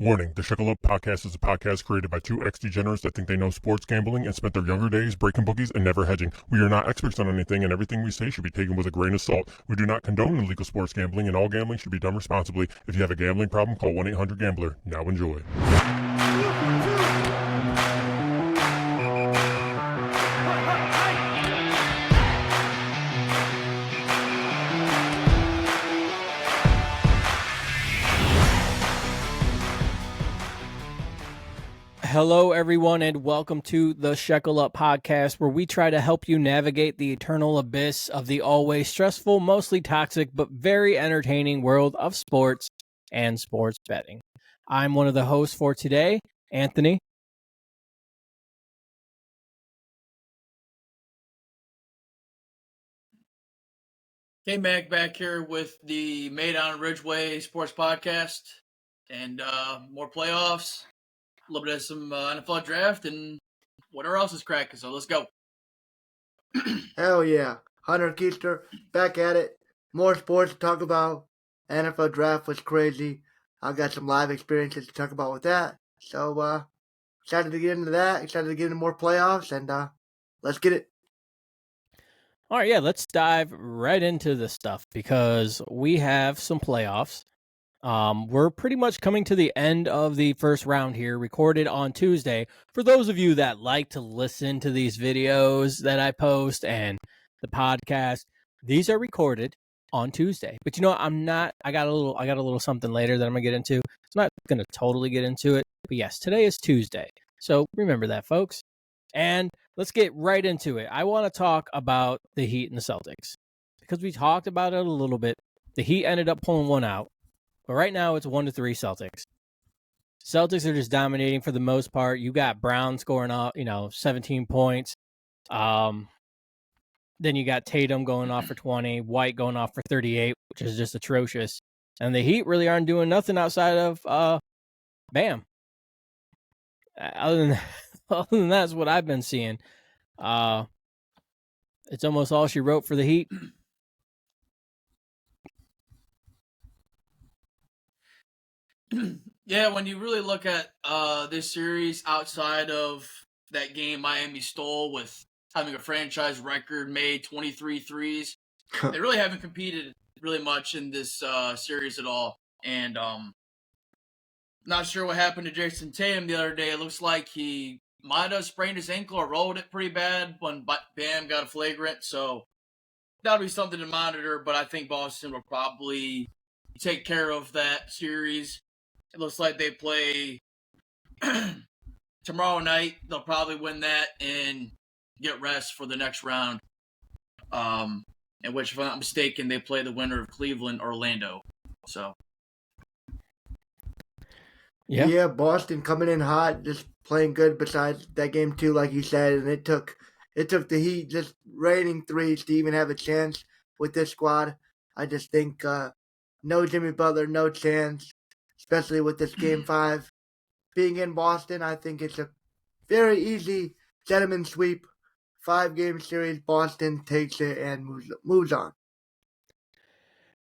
Warning, the Shuckle Up podcast is a podcast created by two ex-degenerates that think they know sports gambling and spent their younger days breaking bookies and never hedging. We are not experts on anything, and everything we say should be taken with a grain of salt. We do not condone illegal sports gambling, and all gambling should be done responsibly. If you have a gambling problem, call 1-800-GAMBLER. Now enjoy. Hello, everyone, and welcome to the Shekel Up podcast, where we try to help you navigate the eternal abyss of the always stressful, mostly toxic, but very entertaining world of sports and sports betting. I'm one of the hosts for today, Anthony. K-Mac back here with the Made on Ridgeway Sports Podcast and more playoffs. A little bit of some NFL draft and whatever else is cracking. So let's go. Hell yeah. Hunter Keister back at it. More sports to talk about. NFL draft was crazy. I got some live experiences to talk about with that. So excited to get into that. Excited to get into more playoffs. And let's get it. All right, yeah, let's dive right into this stuff because we have some playoffs. We're pretty much coming to the end of the first round here, recorded on Tuesday. For those of you that like to listen to these videos that I post and the podcast, these are recorded on Tuesday. But you know, I got a little something later that I'm gonna get into. I'm not gonna totally get into it, but yes, today is Tuesday. So remember that, folks. And let's get right into it. I want to talk about the Heat and the Celtics because we talked about it a little bit. The Heat ended up pulling one out. But right now, it's 1-3 Celtics. Celtics are just dominating for the most part. You got Brown scoring off, 17 points. Then you got Tatum going off for 20, White going off for 38, which is just atrocious. And the Heat really aren't doing nothing outside of Bam. Other than that's what I've been seeing. It's almost all she wrote for the Heat. Yeah, when you really look at this series outside of that game Miami stole with having a franchise record made 23 threes, they really haven't competed really much in this series at all. And not sure what happened to Jason Tatum the other day. It looks like he might have sprained his ankle or rolled it pretty bad when Bam got a flagrant. So that'll be something to monitor, but I think Boston will probably take care of that series. It looks like they play tomorrow night. They'll probably win that and get rest for the next round. In which, if I'm not mistaken, they play the winner of Cleveland, Orlando. So, Yeah, Boston coming in hot, just playing good besides that game too, like you said. And it took the Heat just raining threes to even have a chance with this squad. I just think no Jimmy Butler, no chance. Especially with this Game 5 being in Boston, I think it's a very easy gentleman sweep. 5-game series, Boston takes it and moves on.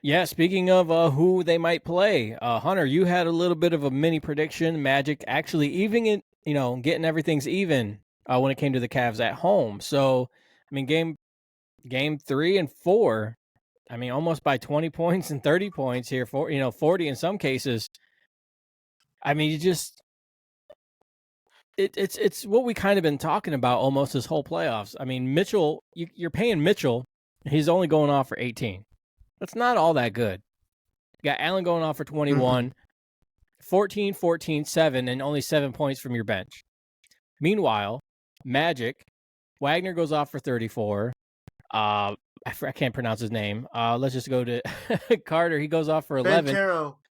Yeah, speaking of who they might play, Hunter, you had a little bit of a mini prediction. Magic actually even getting everything's even when it came to the Cavs at home. So, I mean, game 3 and 4, I mean, almost by 20 points and 30 points here, 40 in some cases. I mean, it's what we kind of been talking about almost this whole playoffs. I mean, Mitchell, you're paying Mitchell. He's only going off for 18. That's not all that good. You got Allen going off for 21, 14, 14, 7, and only 7 points from your bench. Meanwhile, Magic, Wagner goes off for 34. I can't pronounce his name. Let's just go to Carter. He goes off for 11.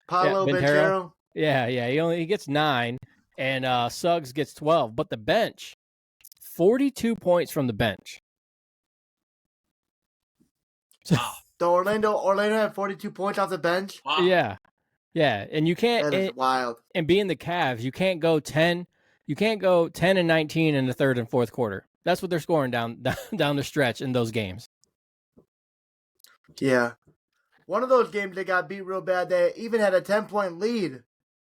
Paulo Banchero. Yeah. He gets 9, and Suggs gets 12. But the bench, 42 points from the bench. wow. So Orlando had 42 points off the bench. Wow. Yeah, and you can't. That is wild. And being the Cavs, you can't go 10. You can't go 10 and 19 in the third and fourth quarter. That's what they're scoring down the stretch in those games. Yeah. One of those games they got beat real bad. They even had a 10-point lead.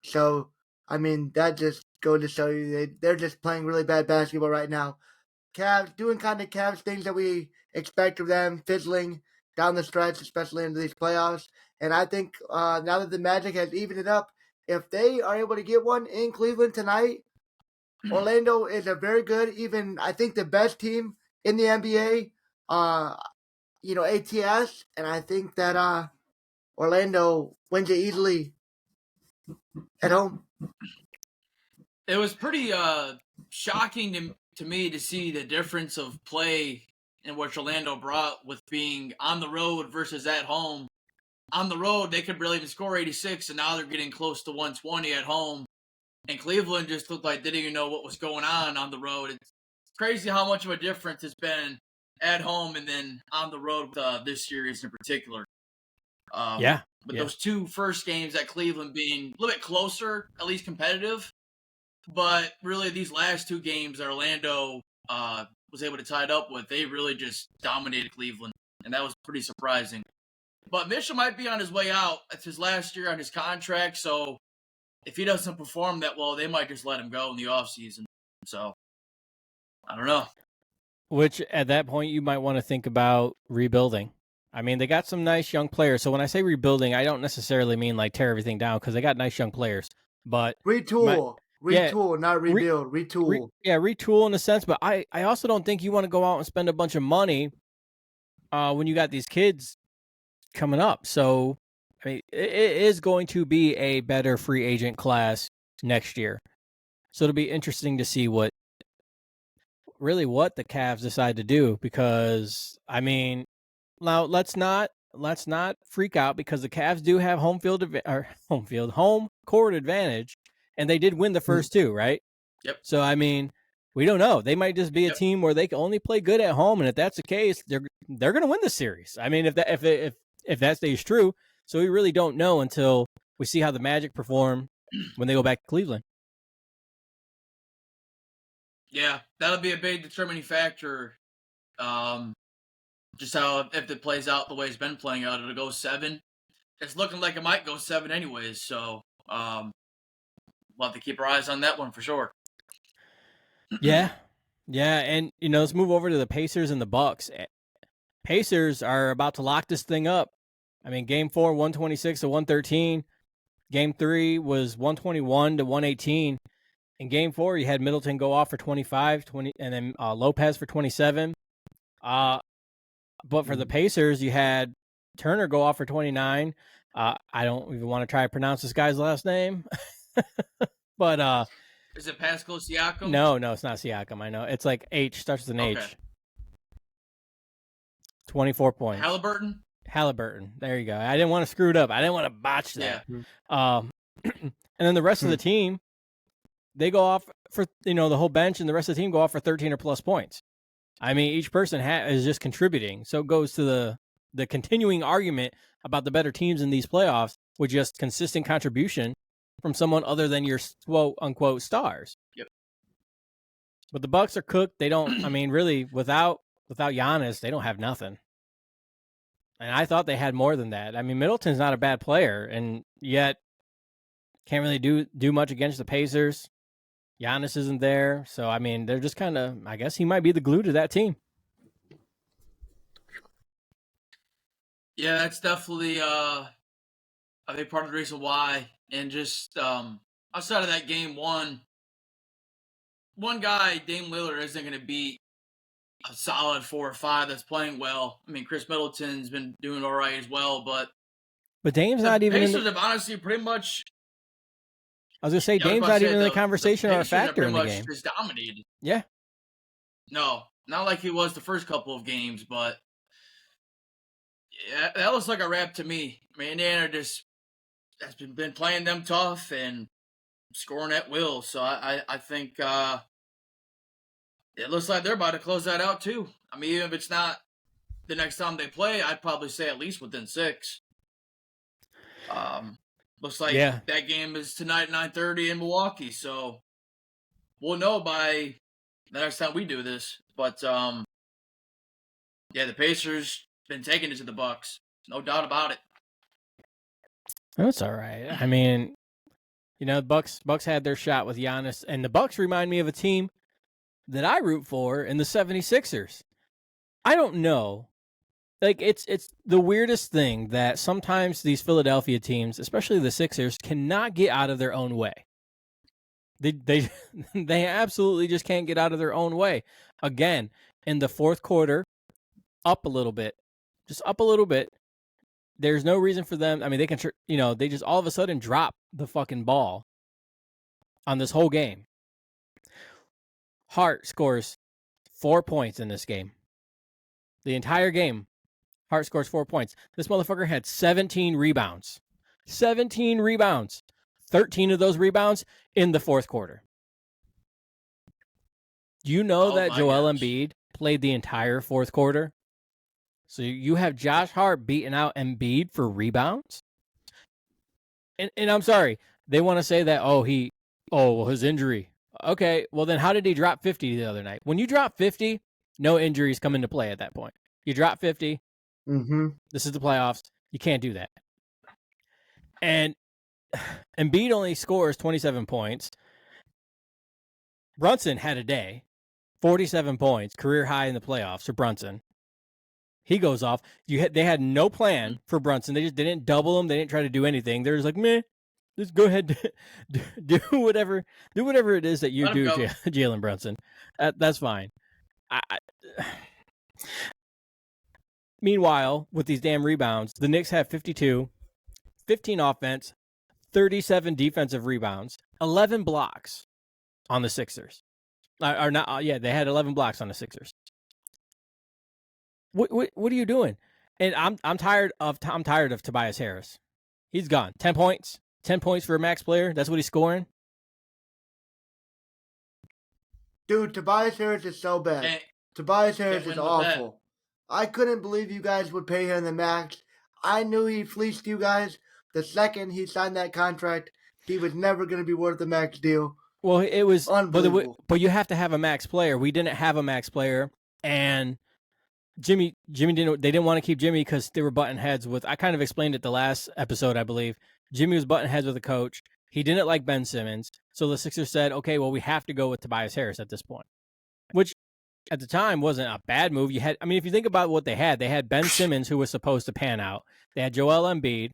So I mean, that just goes to show you they're just playing really bad basketball right now. Cavs doing kind of Cavs things that we expect of them, fizzling down the stretch, especially into these playoffs. And I think now that the Magic has evened it up, if they are able to get one in Cleveland tonight, Orlando is a very good, even I think the best team in the NBA. ATS, and I think that Orlando wins it easily at home. It was pretty shocking to me to see the difference of play in which Orlando brought with being on the road versus at home. On the road, they could barely even score 86, and now they're getting close to 120 at home. And Cleveland just looked like they didn't even know what was going on the road. It's crazy how much of a difference it's been at home and then on the road with this series in particular. But those two first games at Cleveland being a little bit closer, at least competitive. But really, these last two games that Orlando was able to tie it up with, they really just dominated Cleveland. And that was pretty surprising. But Mitchell might be on his way out. It's his last year on his contract. So if he doesn't perform that well, they might just let him go in the offseason. So I don't know. Which at that point, you might want to think about rebuilding. I mean, they got some nice young players. So when I say rebuilding, I don't necessarily mean like tear everything down because they got nice young players. But retool, not rebuild, retool. Retool in a sense. But I also don't think you want to go out and spend a bunch of money when you got these kids coming up. So, I mean, it is going to be a better free agent class next year. So it'll be interesting to see what the Cavs decide to do because, I mean, now let's not freak out because the Cavs do have home court advantage, and they did win the first two, right? Yep. So I mean, we don't know. They might just be a team where they can only play good at home, and if that's the case, they're going to win the series. I mean, if that stays true, so we really don't know until we see how the Magic perform when they go back to Cleveland. Yeah, that'll be a big determining factor. Just how if it plays out the way it's been playing out, it'll go 7. It's looking like it might go 7 anyways, so we'll have to keep our eyes on that one for sure. Yeah, and let's move over to the Pacers and the Bucks. Pacers are about to lock this thing up. I mean, Game 4, 126 to 113. Game 3 was 121 to 118. In Game 4, you had Middleton go off for 25, and then Lopez for 27. But for the Pacers, you had Turner go off for 29. I don't even want to try to pronounce this guy's last name. But is it Pascal Siakam? No, it's not Siakam. I know. It's like H, starts with an H. 24 points. Halliburton. There you go. I didn't want to screw it up. I didn't want to botch that. Yeah. And then the rest of the team, they go off for, the whole bench and the rest of the team go off for 13 or plus points. I mean, each person is just contributing. So it goes to the continuing argument about the better teams in these playoffs with just consistent contribution from someone other than your quote unquote stars. Yep. But the Bucks are cooked. They don't, I mean, really, without Giannis, they don't have nothing. And I thought they had more than that. I mean, Middleton's not a bad player, and yet can't really do much against the Pacers. Giannis isn't there. So, I mean, they're just kind of, I guess he might be the glue to that team. Yeah, that's definitely a big part of the reason why. And just outside of that game one guy, Dame Lillard, isn't going to beat a solid 4 or 5 that's playing well. I mean, Chris Middleton's been doing all right as well, but Dame's not even. Pacers have honestly pretty much. I was gonna say Dame's not even in the conversation or a factor in the game. Just dominated. Yeah. No, not like he was the first couple of games, but yeah, that looks like a wrap to me. I mean, Indiana has been playing them tough and scoring at will. So I think it looks like they're about to close that out too. I mean, even if it's not the next time they play, I'd probably say at least within 6. Looks like that game is tonight at 9:30 in Milwaukee. So we'll know by the next time we do this. But the Pacers been taking it to the Bucks. No doubt about it. That's all right. I mean, the Bucks had their shot with Giannis, and the Bucks remind me of a team that I root for in the 76ers. I don't know. Like, it's the weirdest thing that sometimes these Philadelphia teams, especially the Sixers, cannot get out of their own way. They they absolutely just can't get out of their own way. Again, in the fourth quarter, up a little bit. Just up a little bit. There's no reason for them. I mean, they can, they just all of a sudden drop the fucking ball on this whole game. Hart scores 4 points in this game. The entire game, Hart scores 4 points. This motherfucker had 17 rebounds. 17 rebounds. 13 of those rebounds in the fourth quarter. Do you know that Joel Embiid played the entire fourth quarter? So you have Josh Hart beating out Embiid for rebounds? And I'm sorry, they want to say that, his injury. Okay, well then how did he drop 50 the other night? When you drop 50, no injuries come into play at that point. You drop 50, This is the playoffs, you can't do that. And Embiid only scores 27 points. Brunson had a day, 47 points, career high in the playoffs for Brunson. He goes off. They had no plan for Brunson. They didn't double him. They didn't try to do anything. They're just like, meh, just go ahead, do whatever it is that you do, Jalen Brunson. That's fine. Meanwhile, with these damn rebounds, the Knicks have 52, 15 offense, 37 defensive rebounds, 11 blocks on the Sixers. They had 11 blocks on the Sixers. What are you doing? And I'm tired of Tobias Harris. He's gone. 10 points. 10 points for a max player. That's what he's scoring. Dude, Tobias Harris is so bad. Tobias Harris is awful. I couldn't believe you guys would pay him the max. I knew he fleeced you guys. The second he signed that contract, he was never going to be worth the max deal. Well, it was unbelievable. But you have to have a max player. We didn't have a max player, and Jimmy didn't want to keep Jimmy because they were butting heads with. I kind of explained it the last episode, I believe. Jimmy was butting heads with the coach. He didn't like Ben Simmons, so the Sixers said, "Okay, well, we have to go with Tobias Harris at this point," which at the time wasn't a bad move. If you think about what they had Ben Simmons, who was supposed to pan out. They had Joel Embiid,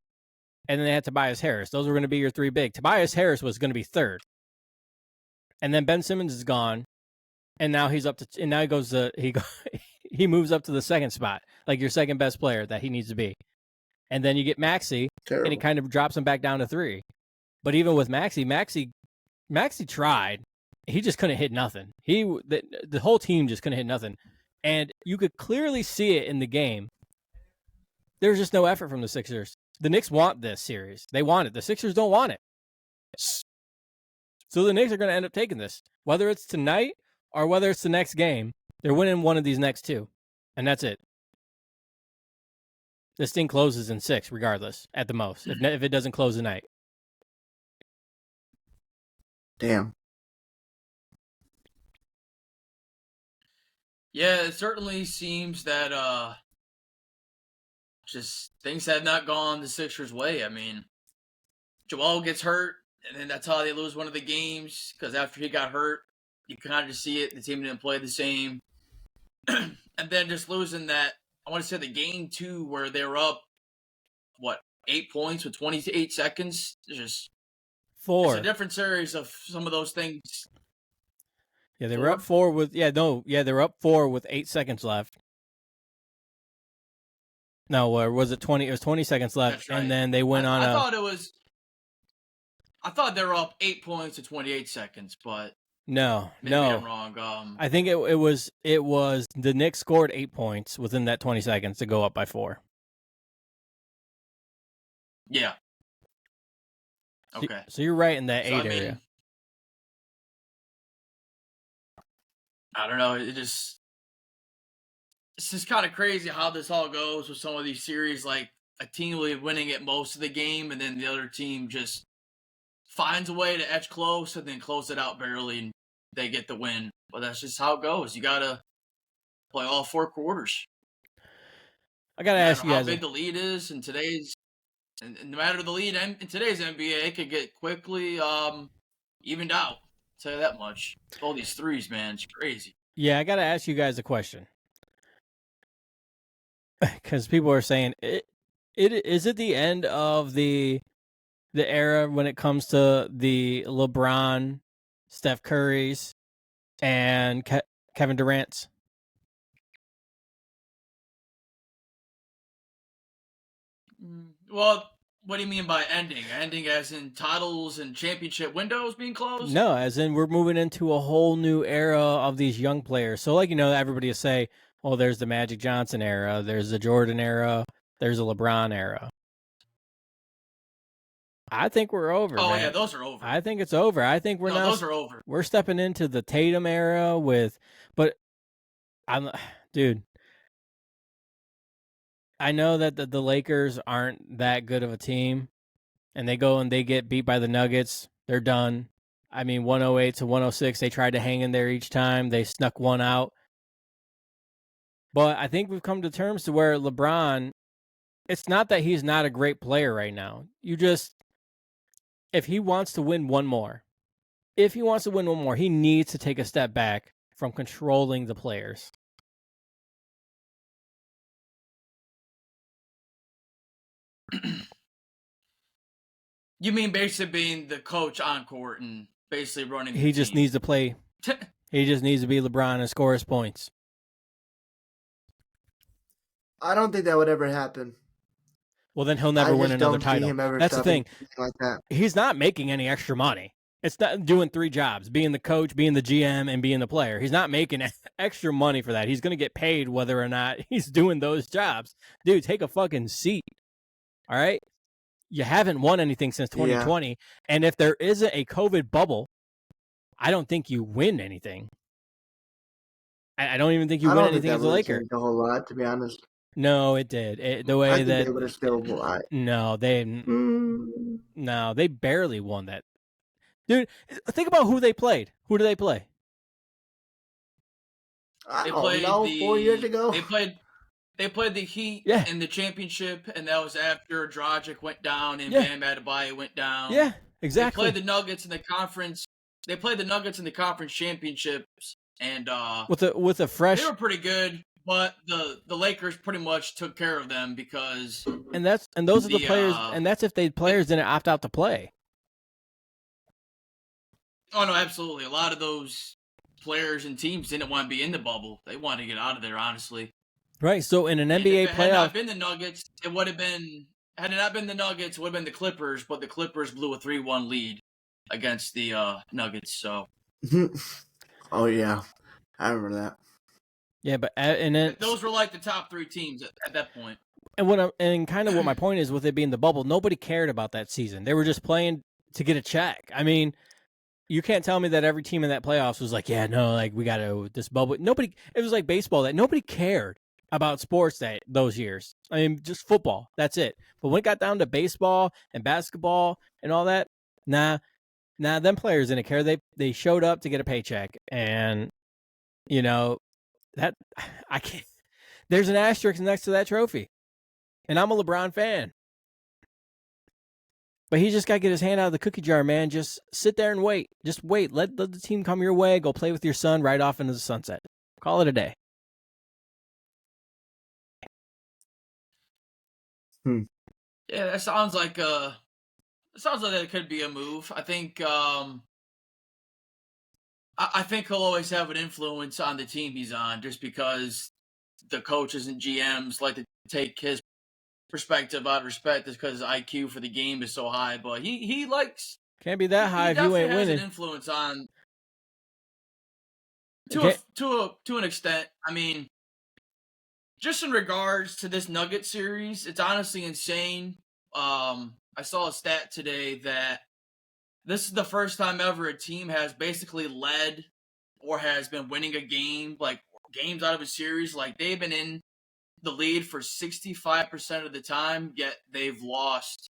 and then they had Tobias Harris. Those were going to be your three big. Tobias Harris was going to be third, and then Ben Simmons is gone, and now he's up to. And now he moves up to the second spot, like your second best player that he needs to be. And then you get Maxey, and he kind of drops him back down to 3. But even with Maxey tried. He just couldn't hit nothing. The whole team just couldn't hit nothing. And you could clearly see it in the game. There's just no effort from the Sixers. The Knicks want this series. They want it. The Sixers don't want it. So the Knicks are going to end up taking this. Whether it's tonight or whether it's the next game, they're winning one of these next two. And that's it. This thing closes in 6, regardless, at the most, if it doesn't close tonight. Damn. Yeah, it certainly seems that just things have not gone the Sixers' way. I mean, Joel gets hurt, and then that's how they lose one of the games, because after he got hurt, you kind of just see it. The team didn't play the same. And then just losing that, I want to say the game 2 where they were up, 8 points with 28 seconds? Just 4. It's a different series of some of those things. Yeah, they were up 4 with they were up 4 with 8 seconds left. No, was it 20? It was 20 seconds left, right. And then they went on. I thought they were up 8 points with 28 seconds, but no, maybe I'm wrong. I think it was the Knicks scored 8 points within that 20 seconds to go up by 4. Yeah. Okay. So you're right in that 8 area. I don't know. It's just kind of crazy how this all goes with some of these series. Like a team will be winning it most of the game, and then the other team just finds a way to edge close and then close it out barely, and they get the win. But that's just how it goes. You gotta play all 4 quarters. I gotta ask you guys how big the lead is in today's And no matter the lead in today's NBA, it could get quickly evened out. I'll tell you that much. All these threes, man, it's crazy. Yeah, I got to ask you guys a question. Because people are saying, is it the end of the era when it comes to the LeBron, Steph Curry's, and Kevin Durant's? Well, what do you mean by ending? Ending as in titles and championship windows being closed? No, as in we're moving into a whole new era of these young players. So, like, everybody will say, oh, there's the Magic Johnson era, there's the Jordan era, there's the LeBron era. I think we're over. Oh, man. yeah, those are over. I think it's over. I think those are over. We're stepping into the Tatum era dude, I know that the Lakers aren't that good of a team, and they go and they get beat by the Nuggets. They're done. I mean, 108 to 106, they tried to hang in there each time. They snuck one out. But I think we've come to terms to where LeBron, it's not that he's not a great player right now. If he wants to win one more, he needs to take a step back from controlling the players. You mean basically being the coach on court and basically running the He just team. needs to play. He just needs to be LeBron and score his points. I don't think that would ever happen. Well, then he'll never win another title. That's the thing. Like that. He's not making any extra money. It's not doing 3 jobs, being the coach, being the GM, and being the player. He's not making extra money for that. He's going to get paid whether or not he's doing those jobs. Dude, take a fucking seat. All right? You haven't won anything since 2020. Yeah. And if there isn't a COVID bubble, I don't think you win anything. I don't even think you win anything as a Laker. A whole lot, to be honest. No, it did. They would have still won. No, they barely won that. Dude, think about who they played. Who did they play? I don't know. 4 years ago, They played the Heat in the championship, and that was after Dragic went down and Bam Adebayo went down. Yeah, exactly. They played the Nuggets in the conference. They played the Nuggets in the conference championships, and with a fresh. They were pretty good, but the Lakers pretty much took care of them because. And those are the players, and that's if the players didn't opt out to play. Oh no, absolutely. A lot of those players and teams didn't want to be in the bubble. They wanted to get out of there, honestly. Right. So in an NBA playoff, had it not been the Nuggets, it would have been. Had it not been the Nuggets, it would have been the Clippers. But the Clippers blew a 3-1 lead against the Nuggets. So. Oh yeah, I remember that. Yeah, but those were like the top 3 teams at that point. And what my point is with it being the bubble, nobody cared about that season. They were just playing to get a check. I mean. You can't tell me that every team in that playoffs was like, yeah, no, like we got to this bubble. Nobody. It was like baseball that nobody cared about sports those years. I mean, just football. That's it. But when it got down to baseball and basketball and all that, nah, them players didn't care. They showed up to get a paycheck, and that I can't. There's an asterisk next to that trophy, and I'm a LeBron fan. But he just got to get his hand out of the cookie jar, man. Just sit there and wait. Just wait. Let the team come your way. Go play with your son right off into the sunset. Call it a day. Yeah, that sounds like that could be a move. I think I think he'll always have an influence on the team he's on, just because the coaches and GMs like to take his perspective out of respect, is because his IQ for the game is so high. But he likes can't be that high if you ain't winning. Has an influence on to an extent. I mean, just in regards to this Nugget series, it's honestly insane. I saw a stat today that this is the first time ever a team has basically led or has been winning a game, like games out of a series, like they've been in the lead for 65% of the time, yet they've lost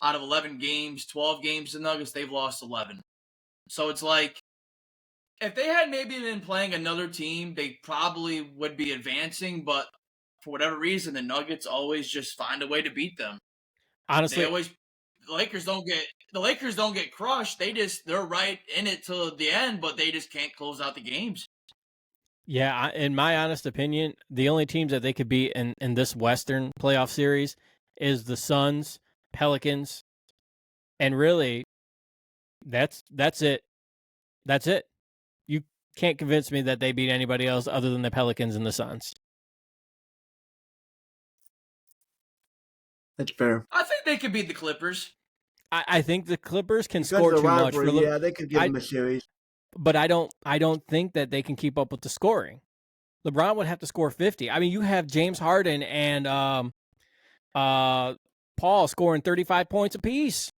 out of 11 games, 12 games the Nuggets, they've lost 11. So it's like, if they had maybe been playing another team, they probably would be advancing, but for whatever reason, the Nuggets always just find a way to beat them. Honestly, the Lakers don't get crushed. They're right in it till the end, but they just can't close out the games. yeah, in my honest opinion, the only teams that they could beat in this Western playoff series is the Suns, Pelicans, and really, that's it. That's it. You can't convince me that they beat anybody else other than the Pelicans and the Suns. That's fair. I think they could beat the Clippers. I think the Clippers can Because score of the too much for rivalry, yeah, they could give them a series. but I don't think that they can keep up with the scoring. LeBron would have to score 50. I mean, you have James Harden and Paul scoring 35 points apiece.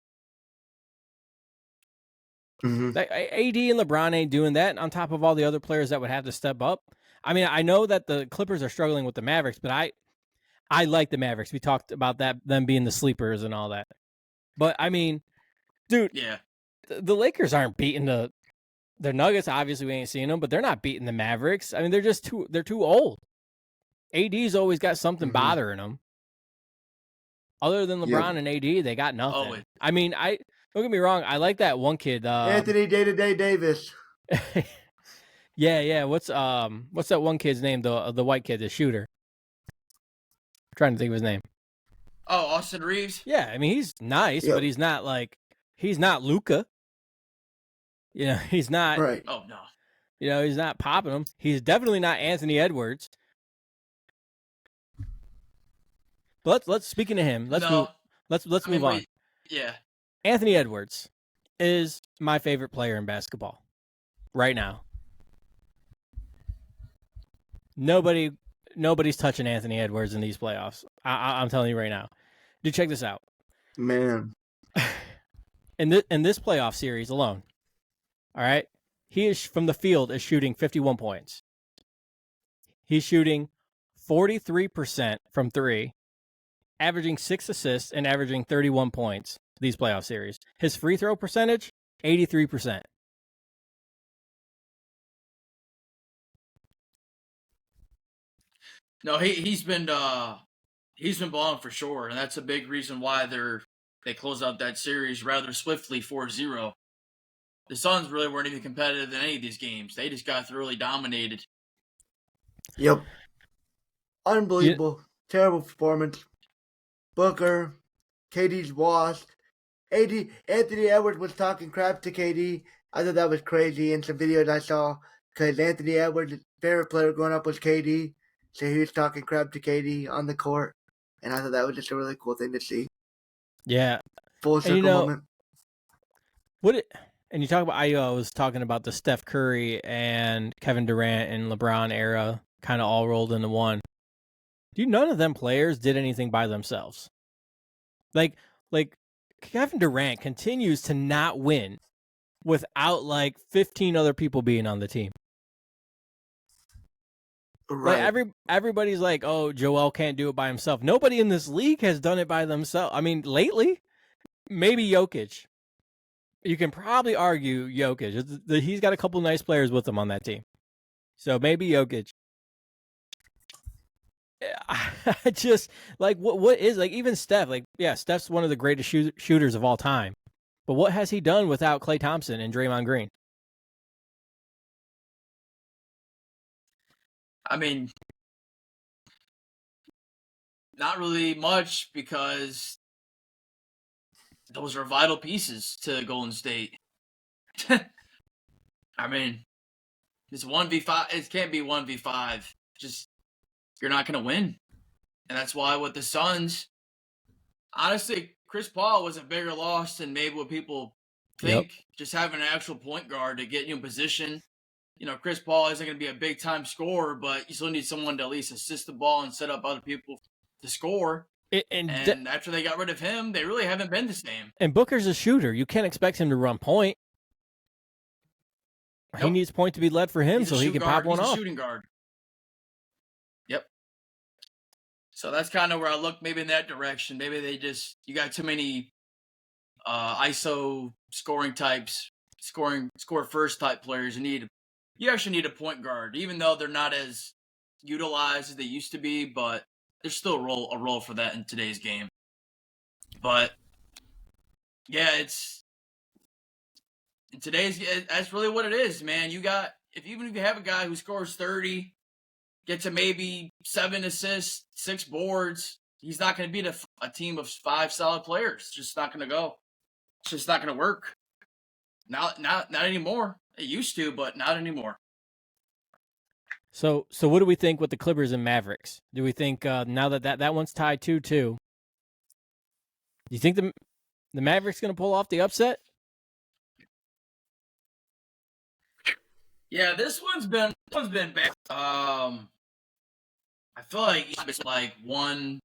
Mm-hmm. AD and LeBron ain't doing that on top of all the other players that would have to step up. I mean, I know that the Clippers are struggling with the Mavericks, but I like the Mavericks. We talked about that, them being the sleepers and all that. But, I mean, dude, Yeah. the Lakers aren't beating the Nuggets. Obviously, we ain't seeing them, but they're not beating the Mavericks. I mean, they're too old. AD's always got something bothering them. Other than LeBron and AD, they got nothing. Always. I mean, don't get me wrong. I like that one kid. Anthony Day-to-Day Davis. yeah. What's that one kid's name? The white kid, the shooter. I'm trying to think of his name. Oh, Austin Reeves? Yeah, I mean, he's nice, but he's not Luka. You know, he's not. Right. Oh, no. You know, he's not popping them. He's definitely not Anthony Edwards. But let's speaking of him, let's move on. Yeah. Anthony Edwards is my favorite player in basketball right now. Nobody's touching Anthony Edwards in these playoffs. I'm telling you right now. Dude, check this out. Man. In this playoff series alone, all right, he is from the field is shooting 51 points. He's shooting 43% from three, averaging 6 assists and averaging 31 points these playoff series. His free throw percentage, 83%. No, he's been balling for sure, and that's a big reason why they closed out that series rather swiftly 4-0. The Suns really weren't even competitive in any of these games. They just got thoroughly dominated. Yep. Unbelievable. Terrible performance. Booker, KD's washed. Anthony Edwards was talking crap to KD. I thought that was crazy in some videos I saw because Anthony Edwards' favorite player growing up was KD. So he was talking crap to KD on the court. And I thought that was just a really cool thing to see. Yeah. Full circle moment. And you talk about, I was talking about the Steph Curry and Kevin Durant and LeBron era kind of all rolled into one. None of them players did anything by themselves. Like Kevin Durant continues to not win without like 15 other people being on the team. Right. Like everybody's like, oh, Joel can't do it by himself. Nobody in this league has done it by themselves. I mean, lately, maybe Jokic. You can probably argue Jokic. He's got a couple nice players with him on that team. So maybe Jokic. I just, like, what is, like, even Steph, like, yeah, Steph's one of the greatest shooters of all time. But what has he done without Klay Thompson and Draymond Green? I mean, not really much because those are vital pieces to Golden State. I mean, it's 1v5. It can't be 1v5. Just, you're not going to win. And that's why with the Suns, honestly, Chris Paul was a bigger loss than maybe what people think. Yep. Just having an actual point guard to get you in position. You know, Chris Paul isn't going to be a big-time scorer, but you still need someone to at least assist the ball and set up other people to score. And after they got rid of him, they really haven't been the same. And Booker's a shooter. You can't expect him to run point. Nope. He needs point to be led for him so he can pop one off. He's a shooting guard. Yep. So that's kind of where I look maybe in that direction. Maybe you got too many ISO scoring types, score first type players. You actually need a point guard, even though they're not as utilized as they used to be, but there's still a role for that in today's game. But yeah, it's in today's. That's really what it is, man. Even if you have a guy who scores 30, gets to maybe 7 assists, 6 boards, he's not going to beat a team of 5 solid players. It's just not going to go. It's just not going to work. Not anymore. It used to, but not anymore. So what do we think with the Clippers and Mavericks? Do we think now that one's tied 2-2? Do you think the Mavericks going to pull off the upset? Yeah, this one's been bad. I feel like it's like one,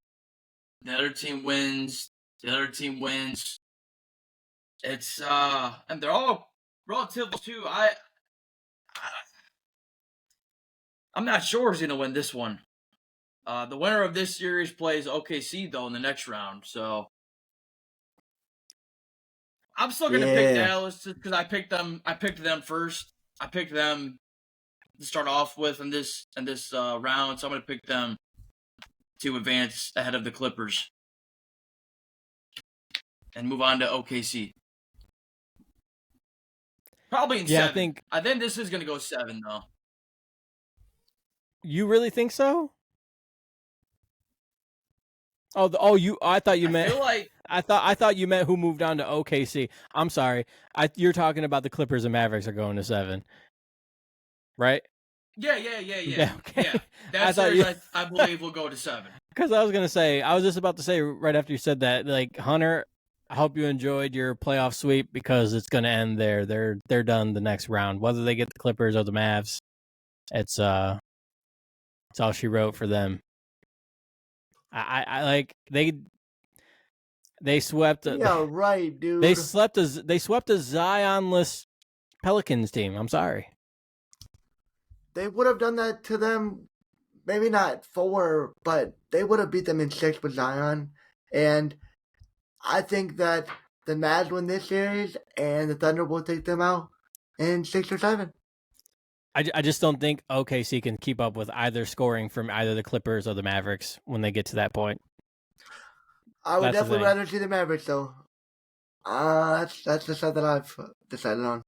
the other team wins, the other team wins. It's and they're all relative too. I'm not sure who's gonna win this one. The winner of this series plays OKC though in the next round, so I'm still gonna pick Dallas because I picked them. I picked them first. I picked them to start off with in this round, so I'm gonna pick them to advance ahead of the Clippers and move on to OKC. Probably in 7. I think this is gonna go 7 though. You really think so? I thought you meant. I thought you meant who moved on to OKC. I'm sorry. You're talking about the Clippers and Mavericks are going to 7, right? Yeah. Okay. Yeah. That series, I believe, will go to 7. Because I was just about to say right after you said that, like, Hunter, I hope you enjoyed your playoff sweep because it's going to end there. They're done the next round. Whether they get the Clippers or the Mavs, it's all she wrote for them. I like they swept. Yeah, right, dude. They swept a Zionless Pelicans team. I'm sorry. They would have done that to them. Maybe not 4, but they would have beat them in 6 with Zion. And I think that the Mavs win this series, and the Thunder will take them out in 6 or 7. I just don't think OKC can keep up with either scoring from either the Clippers or the Mavericks when they get to that point. I would definitely rather see the Mavericks, though. That's the side that I've decided on.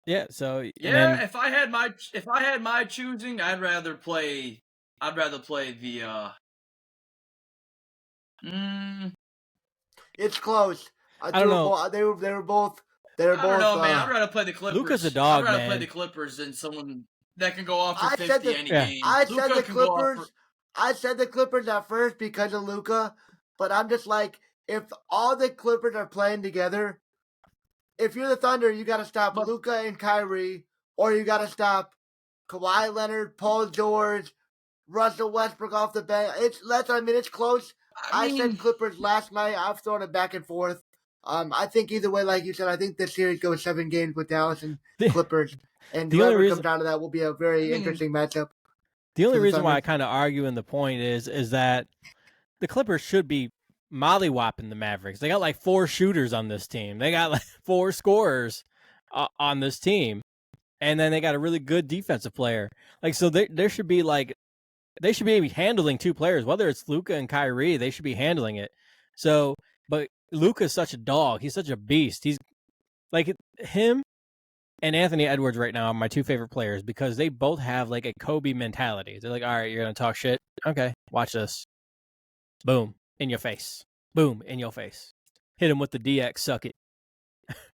Yeah. So yeah, if I had my choosing, I'd rather play the. It's close. I don't know. They were both. I don't know, man. I'd rather play the Clippers. Luka's a dog, man. I'd rather play the Clippers than someone that can go off for 50 any game. I said the Clippers. I said the Clippers at first because of Luka, but I'm just like, if all the Clippers are playing together, if you're the Thunder, you got to stop Luka and Kyrie, or you got to stop Kawhi Leonard, Paul George, Russell Westbrook off the bench. It's close. I said Clippers last night. I've thrown it back and forth. I think either way, like you said, I think this series goes 7 games with Dallas and Clippers, and whoever comes down to that will be a very interesting matchup. The only reason why I kind of argue in the point is that the Clippers should be mollywopping the Mavericks. They got like 4 shooters on this team. They got like 4 scorers on this team, and then they got a really good defensive player. Like, so there should be they should be handling 2 players, whether it's Luka and Kyrie. They should be handling it. So, but Luka's such a dog. He's such a beast. He's like him and Anthony Edwards right now are my 2 favorite players because they both have like a Kobe mentality. They're like, all right, you're going to talk shit. Okay, watch this. Boom, in your face. Boom, in your face. Hit him with the DX, suck it.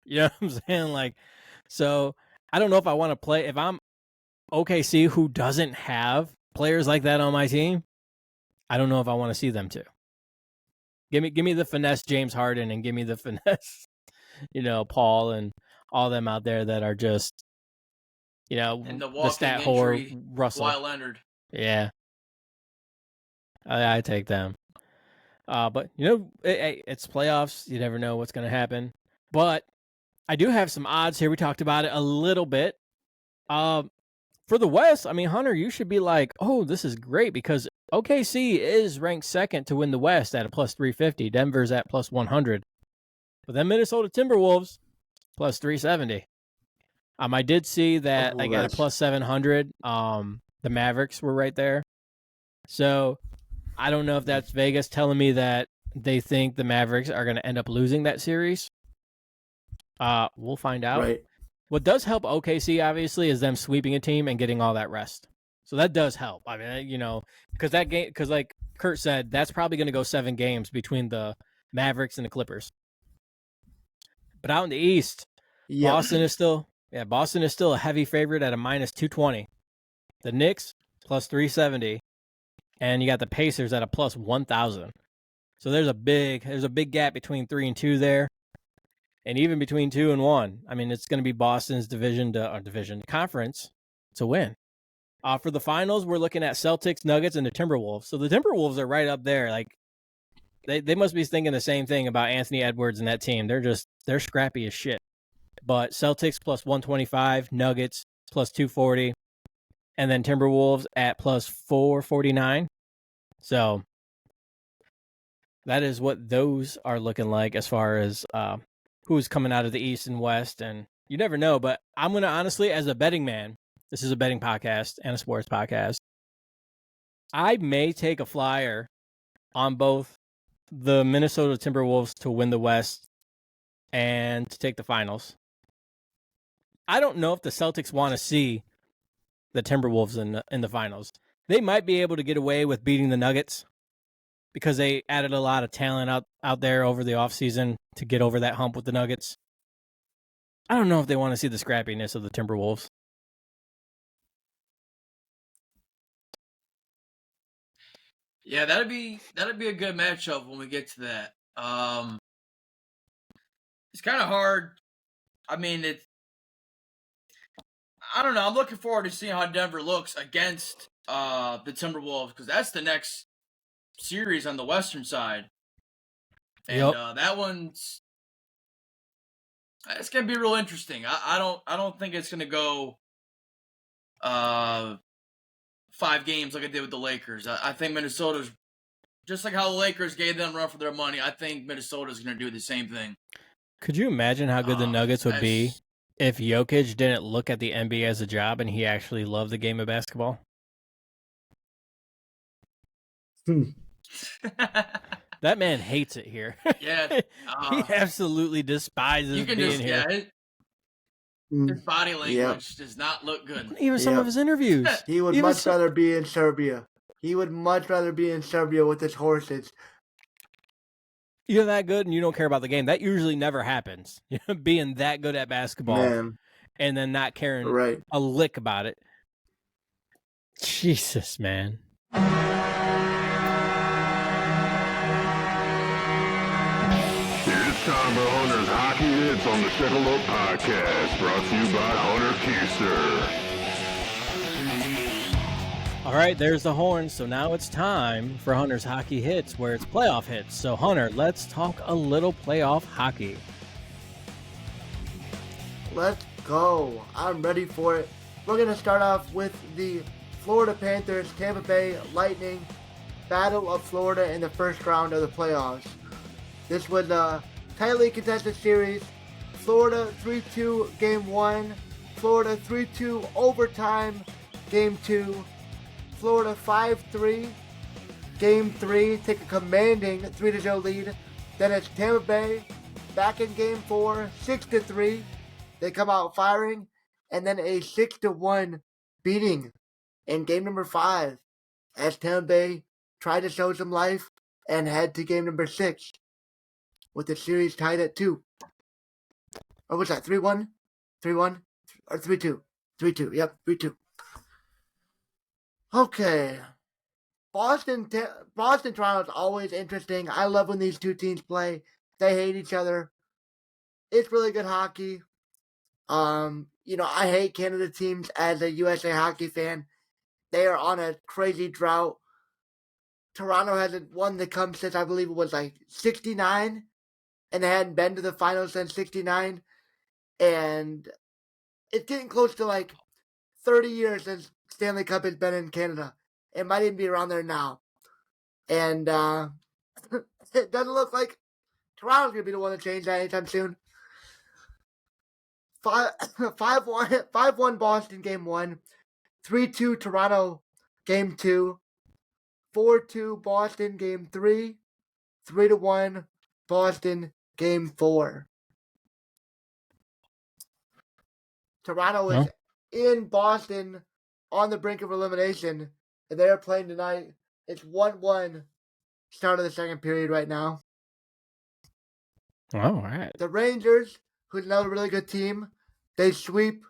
You know what I'm saying? Like, so I don't know if I want to play. If I'm OKC who doesn't have players like that on my team, I don't know if I want to see them too. Give me the finesse James Harden and give me the finesse, Paul and all them out there that are just, and the stat whore Russell. Kawhi Leonard. Yeah. I take them. But, it's playoffs. You never know what's going to happen. But I do have some odds here. We talked about it a little bit. For the West, I mean, Hunter, you should be like, oh, this is great because OKC is ranked 2nd to win the West at a plus 350. Denver's at plus 100. But then Minnesota Timberwolves, plus 370. I did see that they got a plus 700. The Mavericks were right there. So I don't know if that's Vegas telling me that they think the Mavericks are going to end up losing that series. We'll find out. Right. What does help OKC, obviously, is them sweeping a team and getting all that rest. So that does help. I mean, because that game, because like Kurt said, that's probably going to go 7 games between the Mavericks and the Clippers. But out in the East, Yep. Boston is still a heavy favorite at a -220. The Knicks plus 370, and you got the Pacers at a plus 1,000. So there's a big gap between 3 and 2 there, and even between 2 and 1. I mean, it's going to be Boston's conference to win. For the finals, we're looking at Celtics, Nuggets, and the Timberwolves. So the Timberwolves are right up there. Like they must be thinking the same thing about Anthony Edwards and that team. They're scrappy as shit. But Celtics plus 125, Nuggets plus 240, and then Timberwolves at plus 449. So that is what those are looking like as far as who's coming out of the East and West. And you never know, but I'm going to honestly, as a betting man, this is a betting podcast and a sports podcast, I may take a flyer on both the Minnesota Timberwolves to win the West and to take the finals. I don't know if the Celtics want to see the Timberwolves in the finals. They might be able to get away with beating the Nuggets because they added a lot of talent out there over the offseason to get over that hump with the Nuggets. I don't know if they want to see the scrappiness of the Timberwolves. Yeah, that'd be a good matchup when we get to that. It's kind of hard. I mean, I don't know. I'm looking forward to seeing how Denver looks against the Timberwolves because that's the next series on the Western side, and that one's it's gonna be real interesting. I don't think it's gonna go 5 games like I did with the Lakers. I think Minnesota's just like how the Lakers gave them a run for their money. I think Minnesota's gonna do the same thing. Could you imagine how good the Nuggets would be if Jokic didn't look at the NBA as a job and he actually loved the game of basketball? That man hates it here. Yeah. He absolutely despises being here. His body language does not look good. Even some of his interviews. He would much rather be in Serbia. He would much rather be in Serbia with his horses. You're that good and you don't care about the game. That usually never happens. Being that good at basketball and then not caring a lick about it. Jesus, man. It's time for Hunter's Hockey Hits on the Shekel Up Podcast, brought to you by Hunter Keister. All right, there's the horn. So now it's time for Hunter's Hockey Hits, where it's playoff hits. So, Hunter, let's talk a little playoff hockey. Let's go. I'm ready for it. We're going to start off with the Florida Panthers, Tampa Bay Lightning, Battle of Florida in the first round of the playoffs. This was a tightly contested series. Florida 3-2 Game 1. Florida 3-2 overtime Game 2. Florida 5-3 Game 3. Take a commanding 3-0 lead. Then it's Tampa Bay back in Game 4, 6-3. They come out firing. And then a 6-1 beating in Game number 5 as Tampa Bay tried to show some life and head to Game number 6 with the series tied at 2. Or was that 3-1? 3-1? Or 3-2? 3-2. Yep, 3-2. Okay. Boston Toronto is always interesting. I love when these two teams play. They hate each other. It's really good hockey. I hate Canada teams as a USA hockey fan. They are on a crazy drought. Toronto hasn't won the Cup since I believe it was like 69. And they hadn't been to the finals since 69. And it's getting close to like 30 years since Stanley Cup has been in Canada. It might even be around there now. And it doesn't look like Toronto's going to be the one to change that anytime soon. 5-1 Boston Game 1. 3-2 Toronto Game 2. 4-2 Boston game 3, 3-1 Boston game 4. Toronto is in Boston on the brink of elimination, and they are playing tonight. It's 1-1 start of the second period right now. All right. The Rangers, who's another really good team, they sweep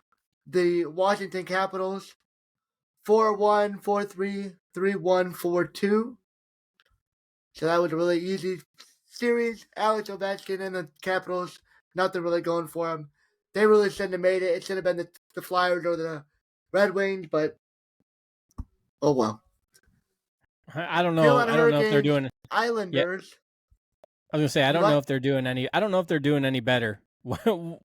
the Washington Capitals 4-1, 4-3, 3-1, 4-2. So that was a really easy series. Alex Ovechkin and the Capitals, nothing really going for them. They really shouldn't have made it. It should have been the Flyers or the Red Wings, but oh well. I don't know. I don't know if they're doing Islanders. I was gonna say I don't know if they're doing any. I don't know if they're doing any better.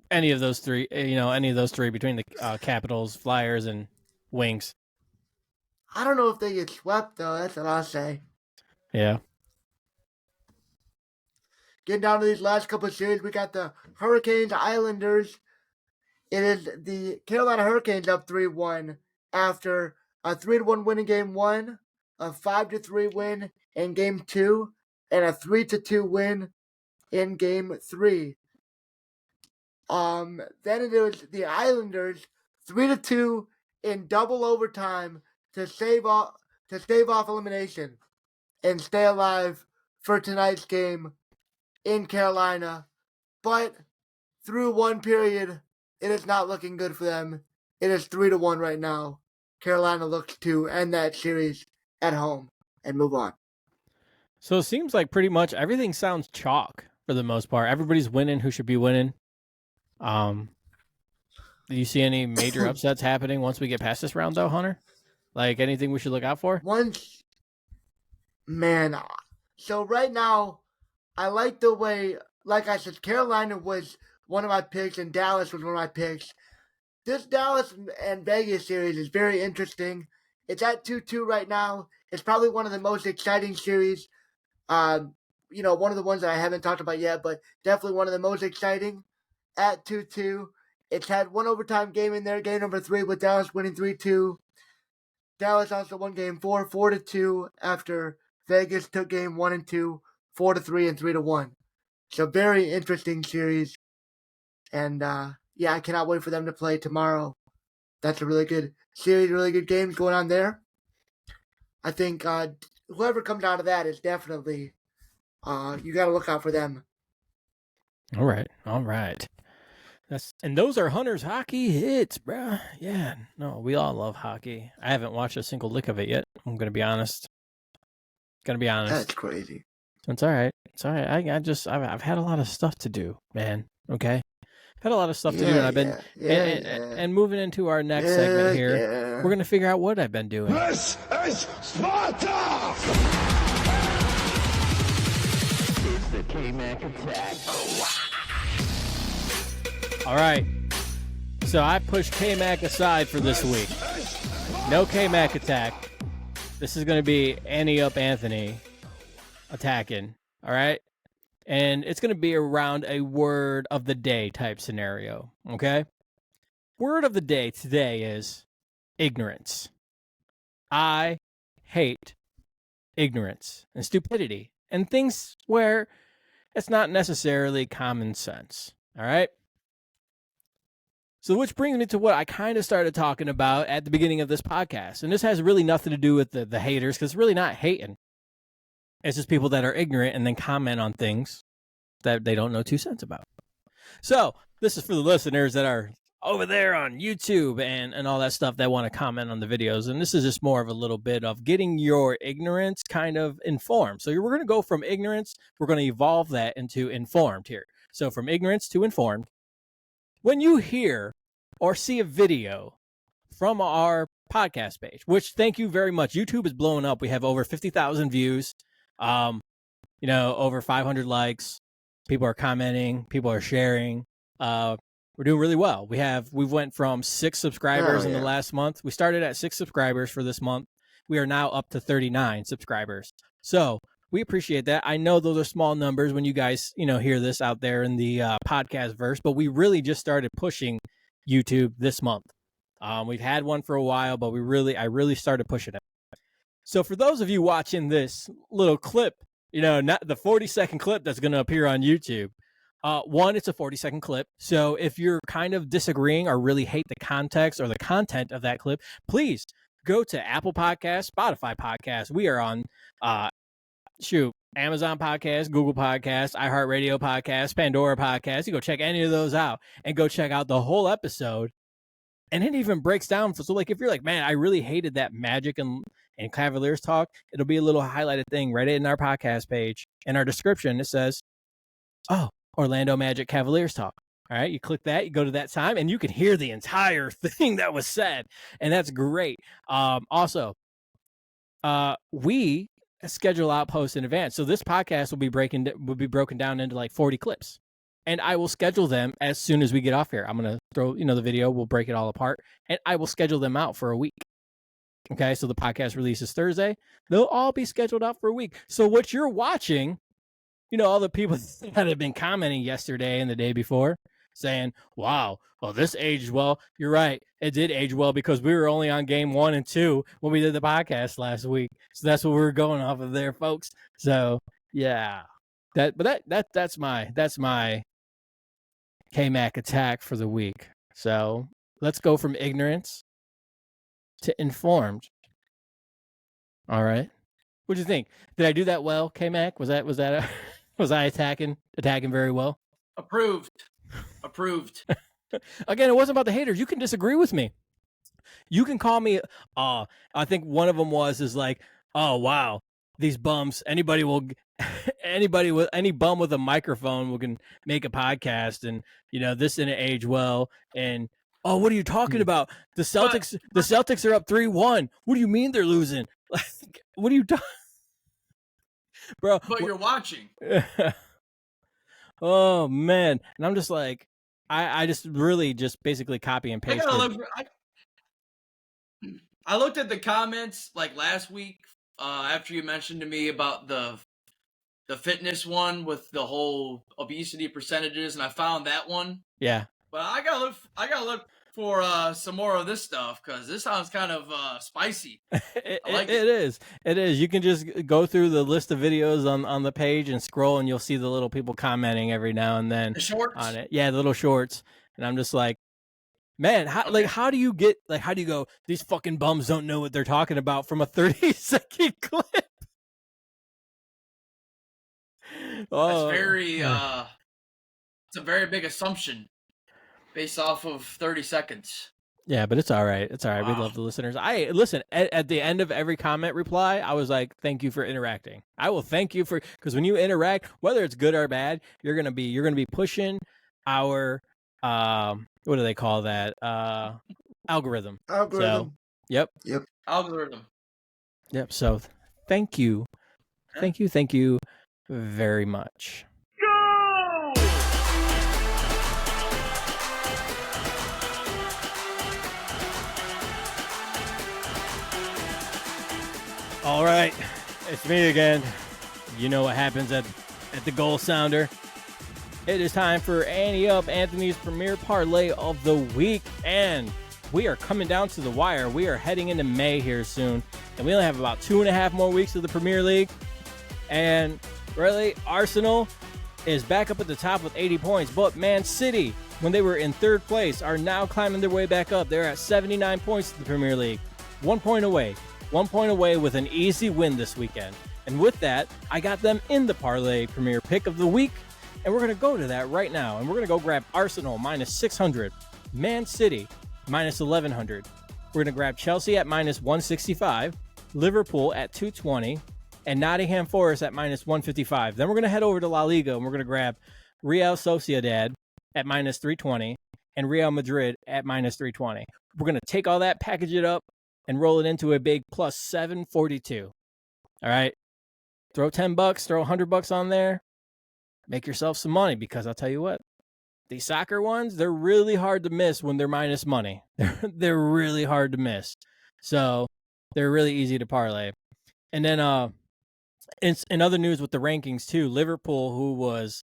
Any of those three, any of those three between the Capitals, Flyers, and Wings. I don't know if they get swept though. That's what I'll say. Yeah. Getting down to these last couple of series, we got the Hurricanes, Islanders. It is the Carolina Hurricanes up 3-1 after a 3-1 win in Game 1, a 5-3 win in Game 2, and a 3-2 win in Game 3. Then it was the Islanders 3-2 in double overtime to stave off elimination and stay alive for tonight's game in Carolina. But through one period, it is not looking good for them. It is 3-1 right now. Carolina looks to end that series at home and move on. So it seems like pretty much everything sounds chalk for the most part. Everybody's winning who should be winning. Do you see any major upsets happening once we get past this round, though, Hunter? Like anything we should look out for? So right now, I like the way, like I said, Carolina was one of my picks and Dallas was one of my picks. This Dallas and Vegas series is very interesting. It's at 2-2 right now. It's probably one of the most exciting series. One of the ones that I haven't talked about yet, but definitely one of the most exciting at 2-2. It's had one overtime game in there, game number 3, with Dallas winning 3-2. Dallas also won game 4, 4-2 after Vegas took game 1 and 2, 4-3 and 3-1. So very interesting series. And I cannot wait for them to play tomorrow. That's a really good series, really good games going on there. I think whoever comes out of that is definitely, you got to look out for them. All right. And those are Hunter's hockey hits, bruh. Yeah, no, we all love hockey. I haven't watched a single lick of it yet. I'm gonna be honest. That's crazy. It's all right. I've had a lot of stuff to do, man. Okay, had a lot of stuff to do, and I've been and moving into our next segment here. We're gonna figure out what I've been doing. This is Sparta. It's the K-Mac attack. All right, so I pushed K-Mac aside for this week. No K-Mac attack. This is going to be Annie Up Anthony attacking, all right? And it's going to be around a word of the day type scenario, okay? Word of the day today is ignorance. I hate ignorance and stupidity and things where it's not necessarily common sense, all right? So which brings me to what I kind of started talking about at the beginning of this podcast. And this has really nothing to do with the haters, because it's really not hating. It's just people that are ignorant and then comment on things that they don't know 2 cents about. So this is for the listeners that are over there on YouTube and all that stuff that want to comment on the videos. And this is just more of a little bit of getting your ignorance kind of informed. So we're going to go from ignorance. We're going to evolve that into informed here. So from ignorance to informed. When you hear or see a video from our podcast page, which thank you very much. YouTube is blowing up. We have over 50,000 views, over 500 likes. People are commenting. People are sharing. We're doing really well. We've went from 6 subscribers in the last month. We started at 6 subscribers for this month. We are now up to 39 subscribers. So we appreciate that. I know those are small numbers when you guys, hear this out there in the podcast verse, but we really just started pushing YouTube this month. We've had one for a while, but I really started pushing it. So for those of you watching this little clip, not the 40-second clip that's going to appear on YouTube. One, it's a 40-second clip. So if you're kind of disagreeing or really hate the context or the content of that clip, please go to Apple Podcasts, Spotify Podcasts. We are on, Amazon Podcasts, Google Podcasts, iHeartRadio Podcasts, Pandora Podcasts. You go check any of those out and go check out the whole episode. And it even breaks down. So like, if you're like, man, I really hated that Magic and Cavaliers talk, it'll be a little highlighted thing right in our podcast page. In our description, it says, oh, Orlando Magic Cavaliers talk. All right, you click that, you go to that time, and you can hear the entire thing that was said. And that's great. Also, we schedule out posts in advance. So this podcast will be broken down into like 40 clips. And I will schedule them as soon as we get off here. I'm going to throw, the video, we'll break it all apart, and I will schedule them out for a week. Okay, so the podcast releases Thursday. They'll all be scheduled out for a week. So what you're watching, all the people that have been commenting yesterday and the day before saying, wow, well, this aged well. You're right. It did age well because we were only on game 1 and 2 when we did the podcast last week. So that's what we're going off of there, folks. So yeah, that's my K-Mac attack for the week. So let's go from ignorance to informed. All right. What'd you think? Did I do that well, K-Mac? Was I attacking very well? Approved. Again, it wasn't about the haters. You can disagree with me. You can call me. I think one of them is like, oh wow, these bums. Anybody with any bum with a microphone can make a podcast, and this didn't age well. And oh, what are you talking about? The Celtics are up 3-1. What do you mean they're losing? Like, what are you talking, bro? But you're watching. Oh man, and I'm just like, I just really just basically copy and paste. I looked at the comments like last week after you mentioned to me about the fitness one with the whole obesity percentages, and I found that one. Yeah. But I gotta look for some more of this stuff because this sounds kind of spicy. It is. You can just go through the list of videos on the page and scroll, and you'll see the little people commenting every now and then The shorts on it. Yeah, the little shorts. And I'm just like, man, how do you go, these fucking bums don't know what they're talking about from a 30-second clip? That's very it's a very big assumption based off of 30 seconds. Yeah, but it's all right. It's all right. Wow. We love the listeners. Listen at the end of every comment reply, I was like, thank you for interacting. I will thank you because when you interact, whether it's good or bad, you're gonna be pushing our what do they call that? Algorithm. So, yep. Algorithm. Yep. So thank you. Thank you very much. All right, it's me again. You know what happens at the goal sounder. It is time for Ante Up, Anthony's premier parlay of the week, and we are coming down to the wire. We are heading into May here soon, and we only have about 2.5 more weeks of the Premier League. And really, Arsenal is back up at the top with 80 points, but Man City, when they were in 3rd place, are now climbing their way back up. They're at 79 points in the Premier League, 1 point away. 1 point away with an easy win this weekend. And with that, I got them in the parlay premier pick of the week. And we're going to go to that right now. And we're going to go grab Arsenal minus 600, Man City minus 1100. We're going to grab Chelsea at minus 165, Liverpool at 220, and Nottingham Forest at minus 155. Then we're going to head over to La Liga and we're going to grab Real Sociedad at minus 320 and Real Madrid at minus 320. We're going to take all that, package it up, and roll it into a big plus 742. All right. Throw $10, throw $100 on there. Make yourself some money because I'll tell you what, these soccer ones, they're really hard to miss when they're minus money. They're really hard to miss. So they're really easy to parlay. And then in other news with the rankings too, Liverpool, who was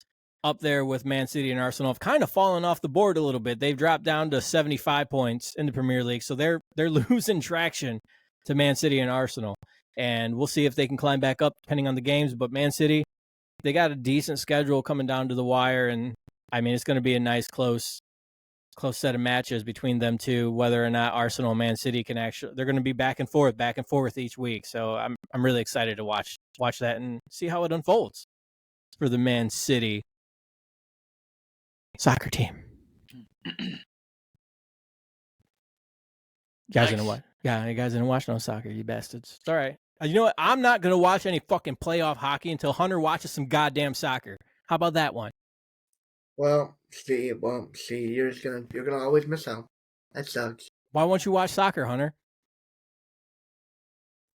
up there with Man City and Arsenal, have kind of fallen off the board a little bit. They've dropped down to 75 points in the Premier League, so they're losing traction to Man City and Arsenal. and we'll see if they can climb back up depending on the games. But Man City, they got a decent schedule coming down to the wire, and I mean it's going to be a nice close set of matches between them two. Whether or not Arsenal and Man City can they're going to be back and forth each week. So I'm really excited to watch that and see how it unfolds for the Man City soccer team. You guys gonna watch? Yeah, you guys didn't watch no soccer, you bastards. It's all right. You know what? I'm not gonna watch any fucking playoff hockey until Hunter watches some goddamn soccer. How about that one? Well, see, you're gonna always miss out. That sucks. Why won't you watch soccer, Hunter?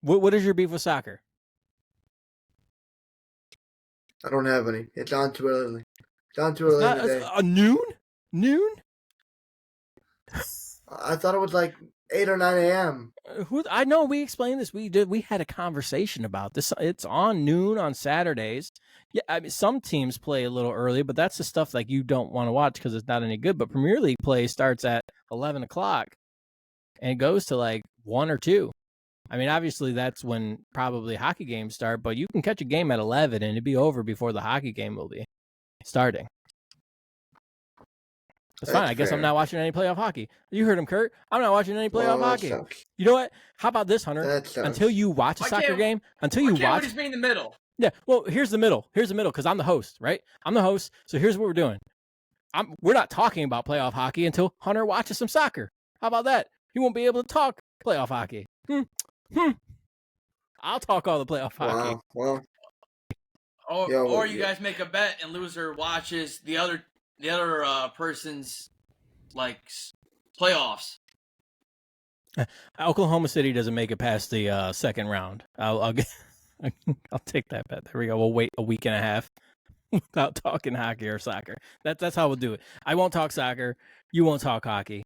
What is your beef with soccer? I don't have any. It's on too early. It's on too early today. Noon? I thought it was like 8 or 9 a.m. I know we explained this. We had a conversation about this. It's on noon on Saturdays. Yeah, I mean, some teams play a little early, but that's the stuff like you don't want to watch because it's not any good. But Premier League play starts at 11 o'clock and goes to like 1 or 2. I mean, obviously that's when probably hockey games start, but you can catch a game at 11 and it'd be over before the hockey game will be starting. That's fine. I guess fair. I'm not watching any playoff hockey. You heard him, Kurt. I'm not watching any playoff hockey. Sucks. You know what? How about this, Hunter? That sucks. Until you watch a soccer game, until you Why can't watch. we just be in the middle? Yeah. Well, here's the middle. Because I'm the host, right? I'm the host. So here's what we're doing. We're not talking about playoff hockey until Hunter watches some soccer. How about that? He won't be able to talk playoff hockey. I'll talk all the playoff hockey. Well. Or you guys make a bet and loser watches the other person's like playoffs. Oklahoma City doesn't make it past the second round. I'll take that bet. There we go. We'll wait a week and a half without talking hockey or soccer. That's how we'll do it. I won't talk soccer. You won't talk hockey,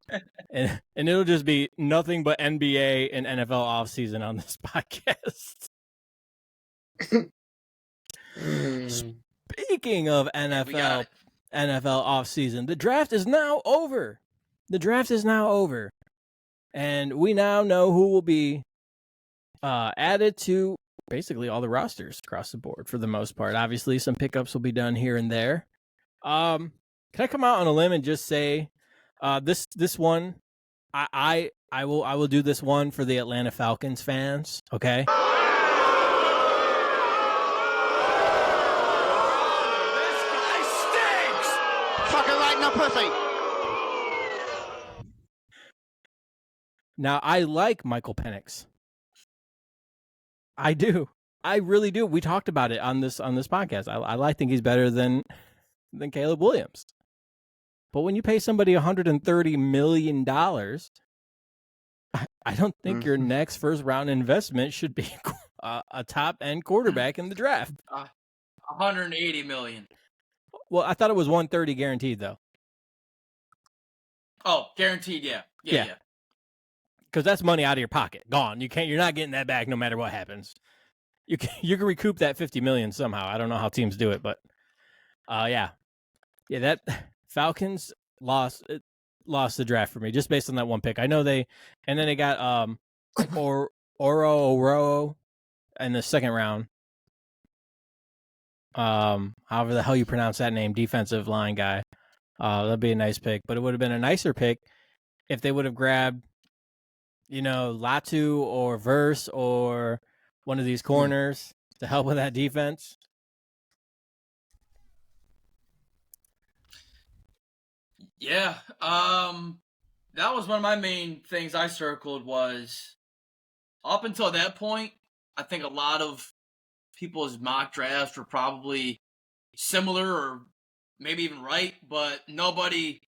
and it'll just be nothing but NBA and NFL offseason on this podcast. Speaking of NFL offseason, the draft is now over. And we now know who will be added to basically all the rosters across the board for the most part. Obviously, some pickups will be done here and there. Can I come out on a limb and just say this one, I will do this one for the Atlanta Falcons fans, okay? Pussy. Now, I like Michael Penix. I do. I really do. We talked about it on this podcast. I think he's better than Caleb Williams. But when you pay somebody $130 million, I don't think your next first round investment should be a top end quarterback in the draft. 180 million. Well, I thought it was 130 guaranteed though. Oh, guaranteed, yeah. Because that's money out of your pocket, gone. You're not getting that back no matter what happens. You can recoup that $50 million somehow. I don't know how teams do it, but yeah. That Falcons lost the draft for me just based on that one pick. I know they got Oro in the second round. However the hell you pronounce that name, defensive line guy. That'd be a nice pick, but it would have been a nicer pick if they would have grabbed, Latu or Verse or one of these corners to help with that defense. Yeah. That was one of my main things I circled was up until that point, I think a lot of people's mock drafts were probably similar or maybe even right, but nobody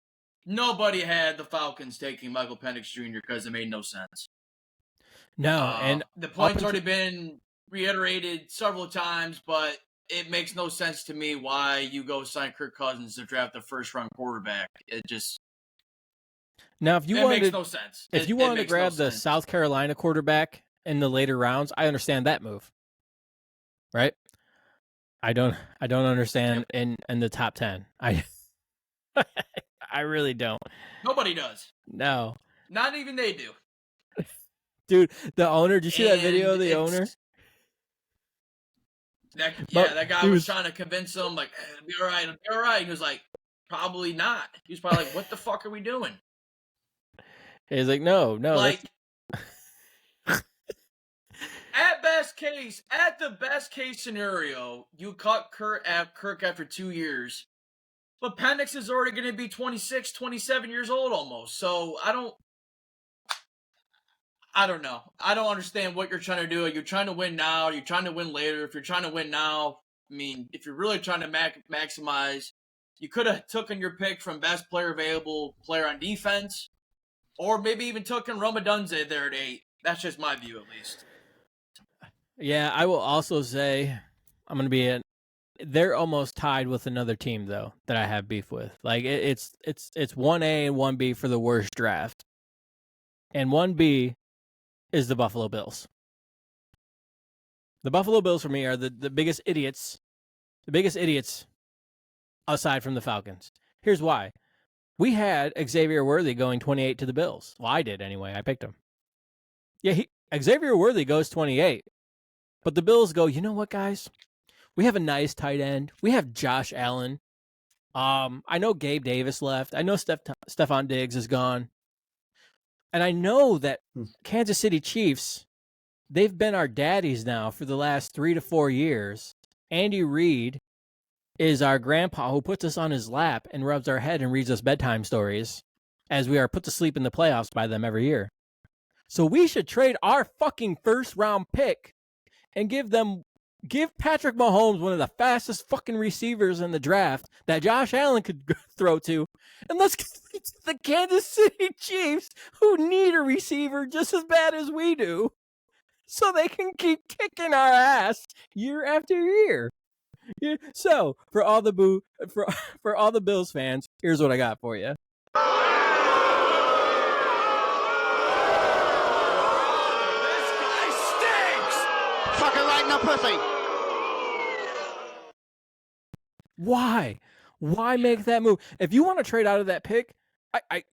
had the Falcons taking Michael Penix Jr. because it made no sense. No, and the point's already been reiterated several times, but it makes no sense to me why you go sign Kirk Cousins to draft a first-round quarterback. It just makes no sense. If you wanted to grab the South Carolina quarterback in the later rounds, I understand that move, right? I don't understand in the top 10. I really don't. Nobody does. No. Not even they do. Dude, the owner, did you see that video of the owner? That guy was trying to convince him, like, it'll be all right, it'll be all right. He was like, probably not. He was probably like, what the fuck are we doing? He's like, no. Like, at the best case scenario, you cut Kirk after 2 years. But Penix is already going to be 26, 27 years old almost. So I don't know. I don't understand what you're trying to do. You're trying to win now. You're trying to win later. If you're trying to win now, I mean, if you're really trying to maximize, you could have taken your pick from best player available player on defense, or maybe even taken Roma Dunze there at 8. That's just my view, at least. Yeah, I will also say I'm going to be they're almost tied with another team though that I have beef with. Like it's 1A and 1B for the worst draft. And 1B is the Buffalo Bills. The Buffalo Bills for me are the biggest idiots. The biggest idiots aside from the Falcons. Here's why. We had Xavier Worthy going 28 to the Bills. Well, I did anyway. I picked him. Yeah, Xavier Worthy goes 28. But the Bills go, you know what, guys? We have a nice tight end. We have Josh Allen. I know Gabe Davis left. I know Stephon Diggs is gone. And I know that Kansas City Chiefs, they've been our daddies now for the last 3 to 4 years. Andy Reid is our grandpa who puts us on his lap and rubs our head and reads us bedtime stories as we are put to sleep in the playoffs by them every year. So we should trade our fucking first-round pick and give Patrick Mahomes one of the fastest fucking receivers in the draft that Josh Allen could throw to. And let's get to the Kansas City Chiefs, who need a receiver just as bad as we do, so they can keep kicking our ass year after year. Yeah. So, for all the Bills fans, here's what I got for you. Fucking right in the pussy. Why? Why make that move? If you want to trade out of that pick,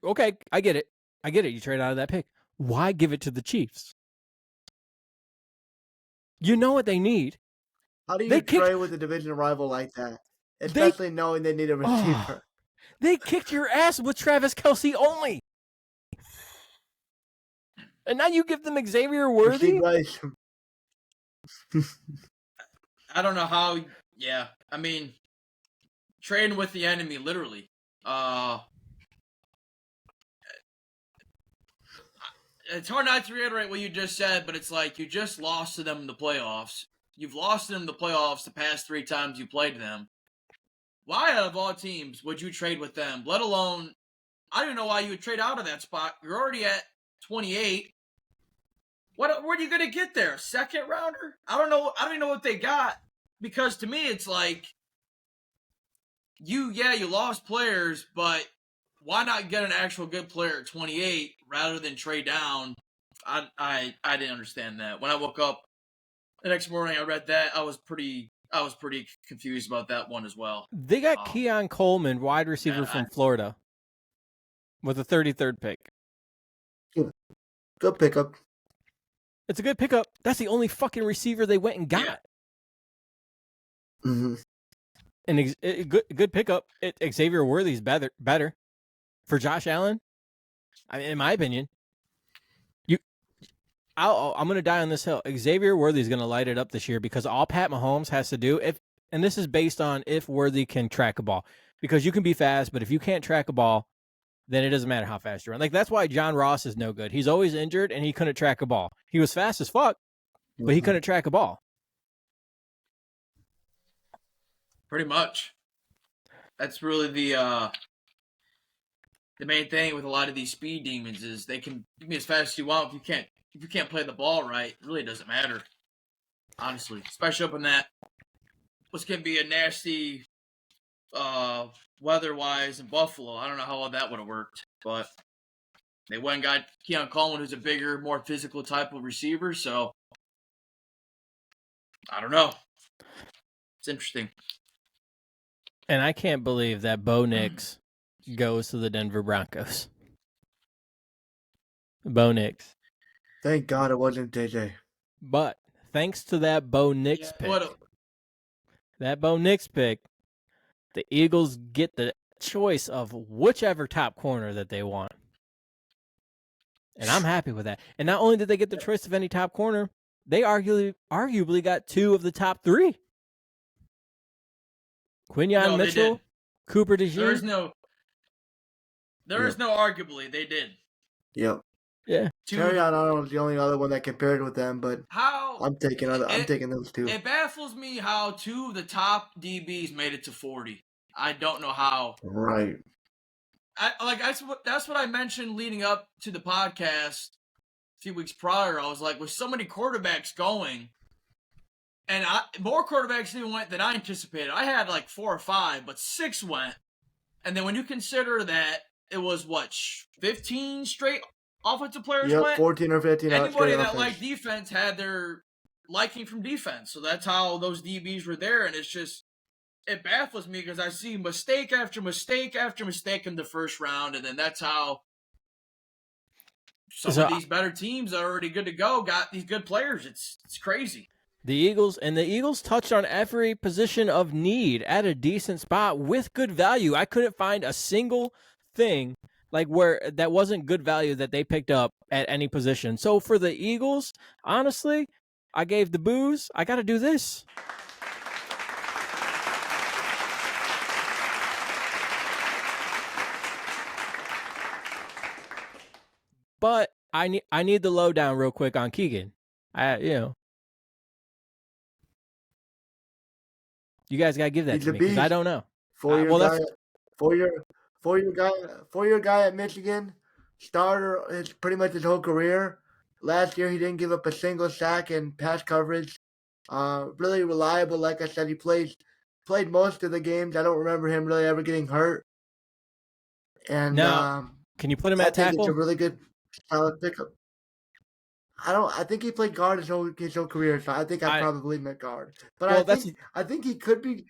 okay, I get it. I get it. You trade out of that pick. Why give it to the Chiefs? You know what they need. How do you trade with a division rival like that? Especially knowing they need a receiver. They kicked your ass with Travis Kelce only. And now you give them Xavier Worthy? I don't know how. Yeah, I mean, trading with the enemy, literally. It's hard not to reiterate what you just said, but it's like you just lost to them in the playoffs. You've lost to them in the playoffs the past 3 times you played them. Why, out of all teams, would you trade with them? Let alone, I don't even know why you would trade out of that spot. You're already at 28. What are you gonna get there? Second rounder? I don't know. I don't even know what they got, because to me it's like you lost players, but why not get an actual good player at 28 rather than trade down? I didn't understand that. When I woke up the next morning, I read that. I was pretty confused about that one as well. They got Keon Coleman, wide receiver from Florida, with a 33rd pick. Good pickup. It's a good pickup. That's the only fucking receiver they went and got. Yeah. Mm-hmm. And good pickup. Xavier Worthy's better for Josh Allen. I mean, in my opinion, I'm going to die on this hill. Xavier Worthy's going to light it up this year, because all Pat Mahomes has to do, and this is based on if Worthy can track a ball, because you can be fast, but if you can't track a ball, then it doesn't matter how fast you run. Like, that's why John Ross is no good. He's always injured, and he couldn't track a ball. He was fast as fuck, but he couldn't track a ball. Pretty much. That's really the main thing with a lot of these speed demons is they can be as fast as you want. If you can't play the ball right, it really doesn't matter. Honestly, especially up in that what's going to be a nasty weather-wise in Buffalo. I don't know how all that would have worked, but they went and got Keon Coleman, who's a bigger, more physical type of receiver. So I don't know. It's interesting. And I can't believe that Bo Nix goes to the Denver Broncos. Bo Nix. Thank God it wasn't JJ. But thanks to that Bo Nix pick, that Bo Nix pick, the Eagles get the choice of whichever top corner that they want. And I'm happy with that. And not only did they get the choice of any top corner, they arguably got 2 of the top 3. Quinyon Mitchell, Cooper DeJean. There is no arguably. They did. Yep. Yeah. Terrion Arnold's the only other one that compared with them, but how I'm taking those 2. It baffles me how 2 of the top DBs made it to 40. I don't know how. Right. That's what I mentioned leading up to the podcast a few weeks prior. I was like, with so many quarterbacks going, and more quarterbacks even went than I anticipated. I had like 4 or 5, but 6 went. And then when you consider that it was 15 straight offensive players went? 14 or 15. Anybody that liked defense had their liking from defense. So that's how those DBs were there. And it baffles me because I see mistake after mistake after mistake in the first round. And then that's how some of these better teams that are already good to go got these good players. It's crazy. The Eagles touched on every position of need at a decent spot with good value. I couldn't find a single thing like where that wasn't good value that they picked up at any position. So for the Eagles, honestly, I gave the boos. I got to do this. But I need the lowdown real quick on Keegan. You guys gotta give that to me because I don't know. Four-year guy at Michigan, starter is pretty much his whole career. Last year he didn't give up a single sack in pass coverage. Really reliable. Like I said, he played most of the games. I don't remember him really ever getting hurt. And can you put him at tackle? It's a really good solid pickup. I think he played guard his whole career, so I think I probably meant guard. But I think he could be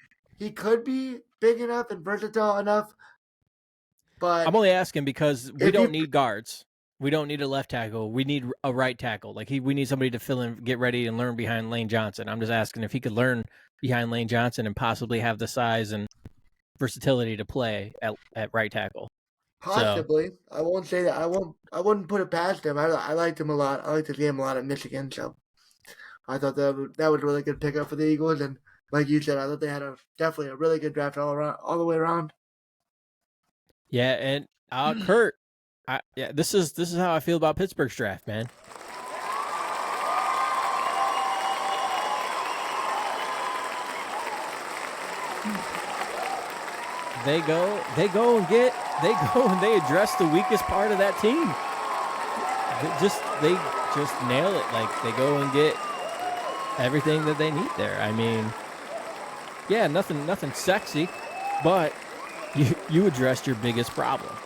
big enough and versatile enough. But I'm only asking because we don't need guards. We don't need a left tackle. We need a right tackle. We need somebody to fill in, get ready, and learn behind Lane Johnson. I'm just asking if he could learn behind Lane Johnson and possibly have the size and versatility to play at right tackle. Possibly. So, I won't say that. I wouldn't put it past him. I liked him a lot. I liked his game a lot at Michigan. So I thought that was a really good pickup for the Eagles. And like you said, I thought they had definitely a really good draft all the way around. Yeah, and Kurt, this is how I feel about Pittsburgh's draft, man. They go and they address the weakest part of that team. They just nail it. Like they go and get everything that they need there. I mean, yeah, nothing sexy, but you addressed your biggest problem.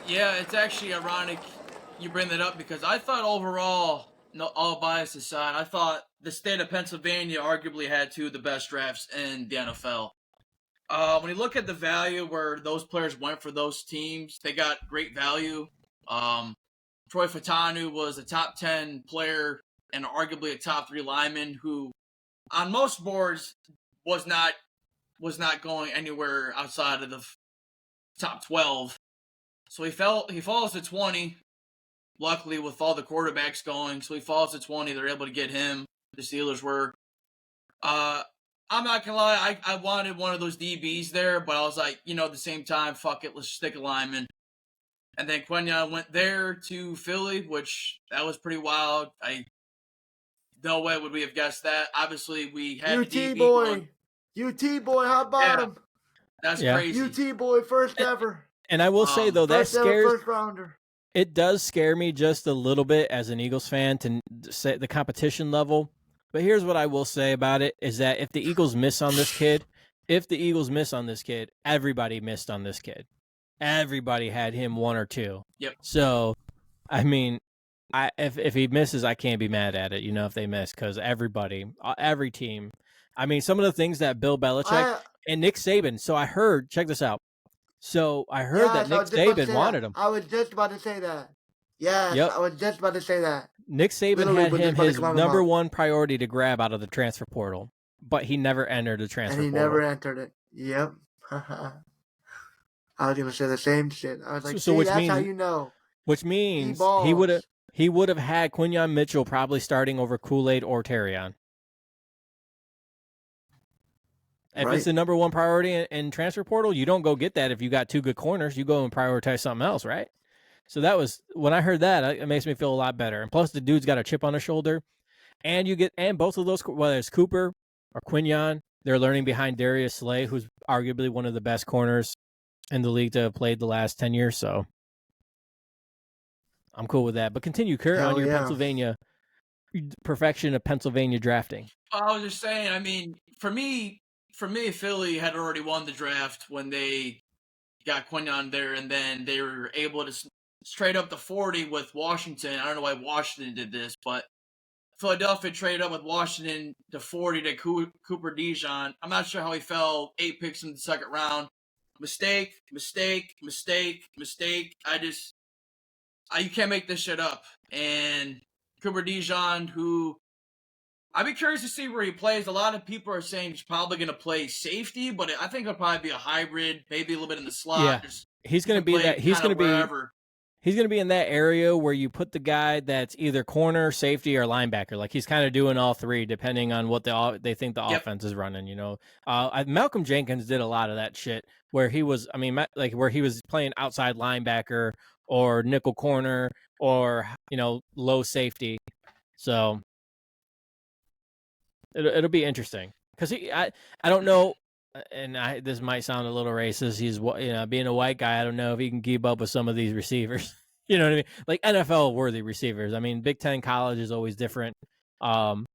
Yeah, it's actually ironic you bring that up because I thought overall, no, all bias aside, I thought the state of Pennsylvania arguably had 2 of the best drafts in the NFL. When you look at the value where those players went for those teams, they got great value. Troy Fautanu was a top 10 player and arguably a top 3 lineman who, on most boards, was not going anywhere outside of the top 12. So he falls to 20. Luckily, with all the quarterbacks going, so he falls to 20. They're able to get him. The Steelers were. I'm not gonna lie. I wanted one of those DBs there, but I was like, at the same time, fuck it, let's stick a lineman. And then Quenya went there to Philly, which that was pretty wild. No way would we have guessed that. Obviously, we had UT boy. UT boy, how about him? That's crazy. UT boy, first ever. And I will say though, that scares. First rounder. It does scare me just a little bit as an Eagles fan to say the competition level. But here's what I will say about it is that if the Eagles miss on this kid, everybody missed on this kid. Everybody had him 1 or 2. Yep. So, I mean, if he misses, I can't be mad at it, if they miss, because every team. I mean, some of the things that Bill Belichick and Nick Saban. So I heard, check this out. So I heard that Nick Saban wanted him. I was just about to say that. Yes, Yep. I was just about to say that. Nick Saban Literally had was him just about to his climb him number up. one priority to grab out of the transfer portal, but he never entered the transfer And he portal. never entered it. Yep. I was gonna say the same shit. I was like, So see, which that's how means you know. Which He means balls. he would have had Quinyon Mitchell probably starting over Kool-Aid or Terrion. If it's Right. the number one priority in transfer portal, you don't go get that if you got two good corners. You go and prioritize something else, right? So that was when I heard that, it makes me feel a lot better. And plus, the dude's got a chip on his shoulder, and both of those, whether it's Cooper or Quinyon, they're learning behind Darius Slay, who's arguably one of the best corners in the league to have played the last 10 years. So I'm cool with that. But continue, Kurt, on Hell your yeah. Pennsylvania perfection of Pennsylvania drafting. I was just saying, I mean, for me, Philly had already won the draft when they got Quinyon there, and then they were able to trade up to 40 with Washington. I don't know why Washington did this, but Philadelphia traded up with Washington to 40 to Cooper Dijon. I'm not sure how he fell 8 picks in the second round. Mistake. You can't make this shit up. And Cooper Dijon, who I'd be curious to see where he plays. A lot of people are saying he's probably going to play safety, but I think he'll probably be a hybrid, maybe a little bit in the slot. Yeah, he's going to be that. He's going to be wherever. He's going to be in that area where you put the guy that's either corner, safety, or linebacker. Like he's kind of doing all three, depending on what they think the offense is running. You know, Malcolm Jenkins did a lot of that shit where he was. I mean, like where he was playing outside linebacker or nickel corner or low safety. So it'll be interesting because I don't know. And this might sound a little racist. He's being a white guy. I don't know if he can keep up with some of these receivers. You know what I mean? Like NFL worthy receivers. I mean, Big Ten college is always different. But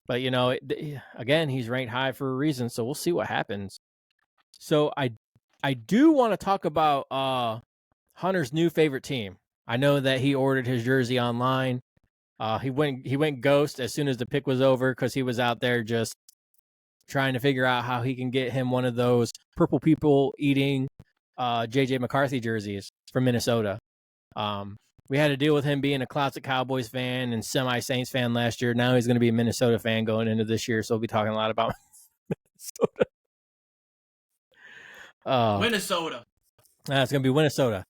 again, he's ranked high for a reason. So we'll see what happens. So I do want to talk about Hunter's new favorite team. I know that he ordered his jersey online. He went ghost as soon as the pick was over because he was out there just trying to figure out how he can get him one of those purple people eating JJ McCarthy jerseys from Minnesota. We had to deal with him being a closet Cowboys fan and semi-Saints fan last year. Now he's going to be a Minnesota fan going into this year, so we'll be talking a lot about Minnesota. Minnesota. It's going to be Minnesota.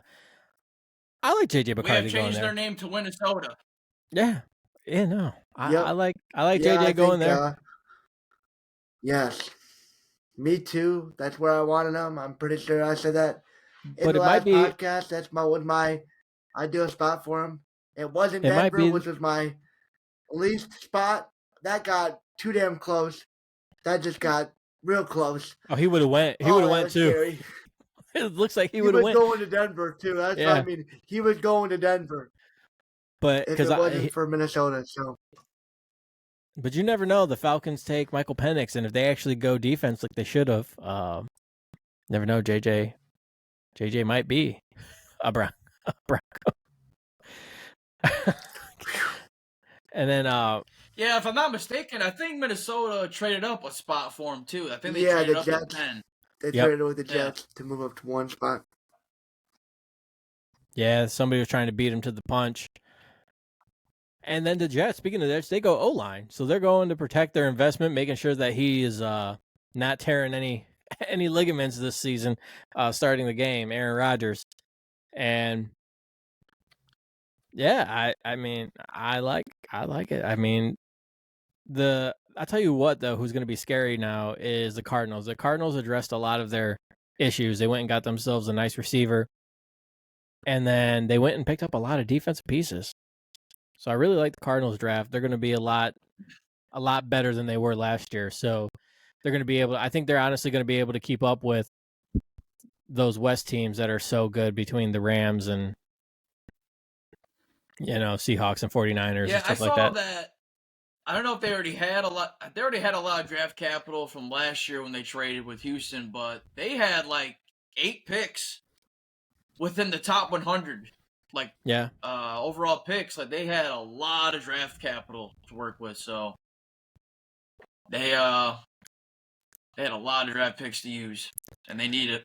I like JJ McCarthy We have going changed there. their name to Minnesota. Yeah, no, Yep. I like Yeah, JJ I going think, there. Yes. Me too. That's where I wanted him. I'm pretty sure I said that in But the it last might be podcast. That's my ideal spot for him. It wasn't It might Denver, be- which was my least spot. That got too damn close. That just got real close. Oh, he would have went. He Oh, would have that went was too. scary. It looks like he He would have was went. going to Denver too. That's what I mean. He was going to Denver But if it because wasn't for Minnesota. So But you never know. The Falcons take Michael Penix, and if they actually go defense like they should have, never know. JJ might be a Bronco. And then, Yeah, if I'm not mistaken, I think Minnesota traded up a spot for him too. I think they yeah, traded the up Jets. to 10. They Yep. traded with the Jets to move up to one spot. yeah, somebody was trying to beat him to the punch. And then the Jets, speaking of the Jets, they go O-line. So they're going to protect their investment, making sure that he is not tearing any ligaments this season, starting the game, Aaron Rodgers. And yeah, I mean, I like it. I mean, I tell you what, though, who's going to be scary now is the Cardinals. The Cardinals addressed a lot of their issues. They went and got themselves a nice receiver. And then they went and picked up a lot of defensive pieces. So I really like the Cardinals draft. They're going to be a lot better than they were last year. So they're going to be able I think they're honestly going to be able to keep up with those West teams that are so good between the Rams and Seahawks and 49ers Yeah, and I stuff saw like that. that. I don't know if they already had a lot. They already had a lot of draft capital from last year when they traded with Houston, but they had like 8 picks within the top 100. Like overall picks. Like they had a lot of draft capital to work with, so they had a lot of draft picks to use, and they need it.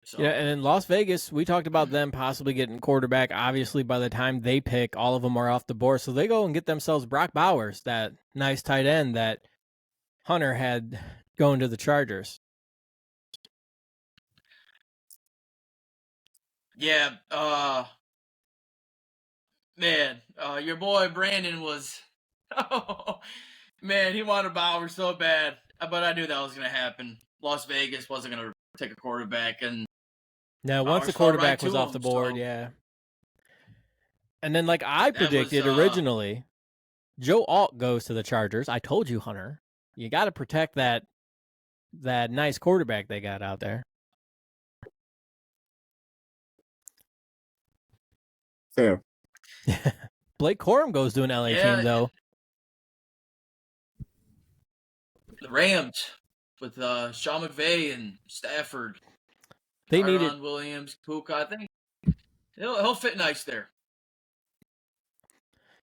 So Yeah, and in Las Vegas, we talked about them possibly getting quarterback. Obviously, by the time they pick, all of them are off the board. So they go and get themselves Brock Bowers, that nice tight end that Hunter had going to the Chargers. yeah, man, your boy Brandon was, oh man, he wanted Bauer so bad, but I knew that was gonna happen. Las Vegas wasn't gonna take a quarterback, and Now, once the Bowers fell right quarterback was to off the him, board, so yeah. And then, like I that was predicted originally, Joe Alt goes to the Chargers. I told you, Hunter, you got to protect that nice quarterback they got out there. Fair. Blake Corum goes to an LA team, though. the Rams with Sean McVay and Stafford, They Tyron needed. Williams, Puka. I think he'll fit nice there.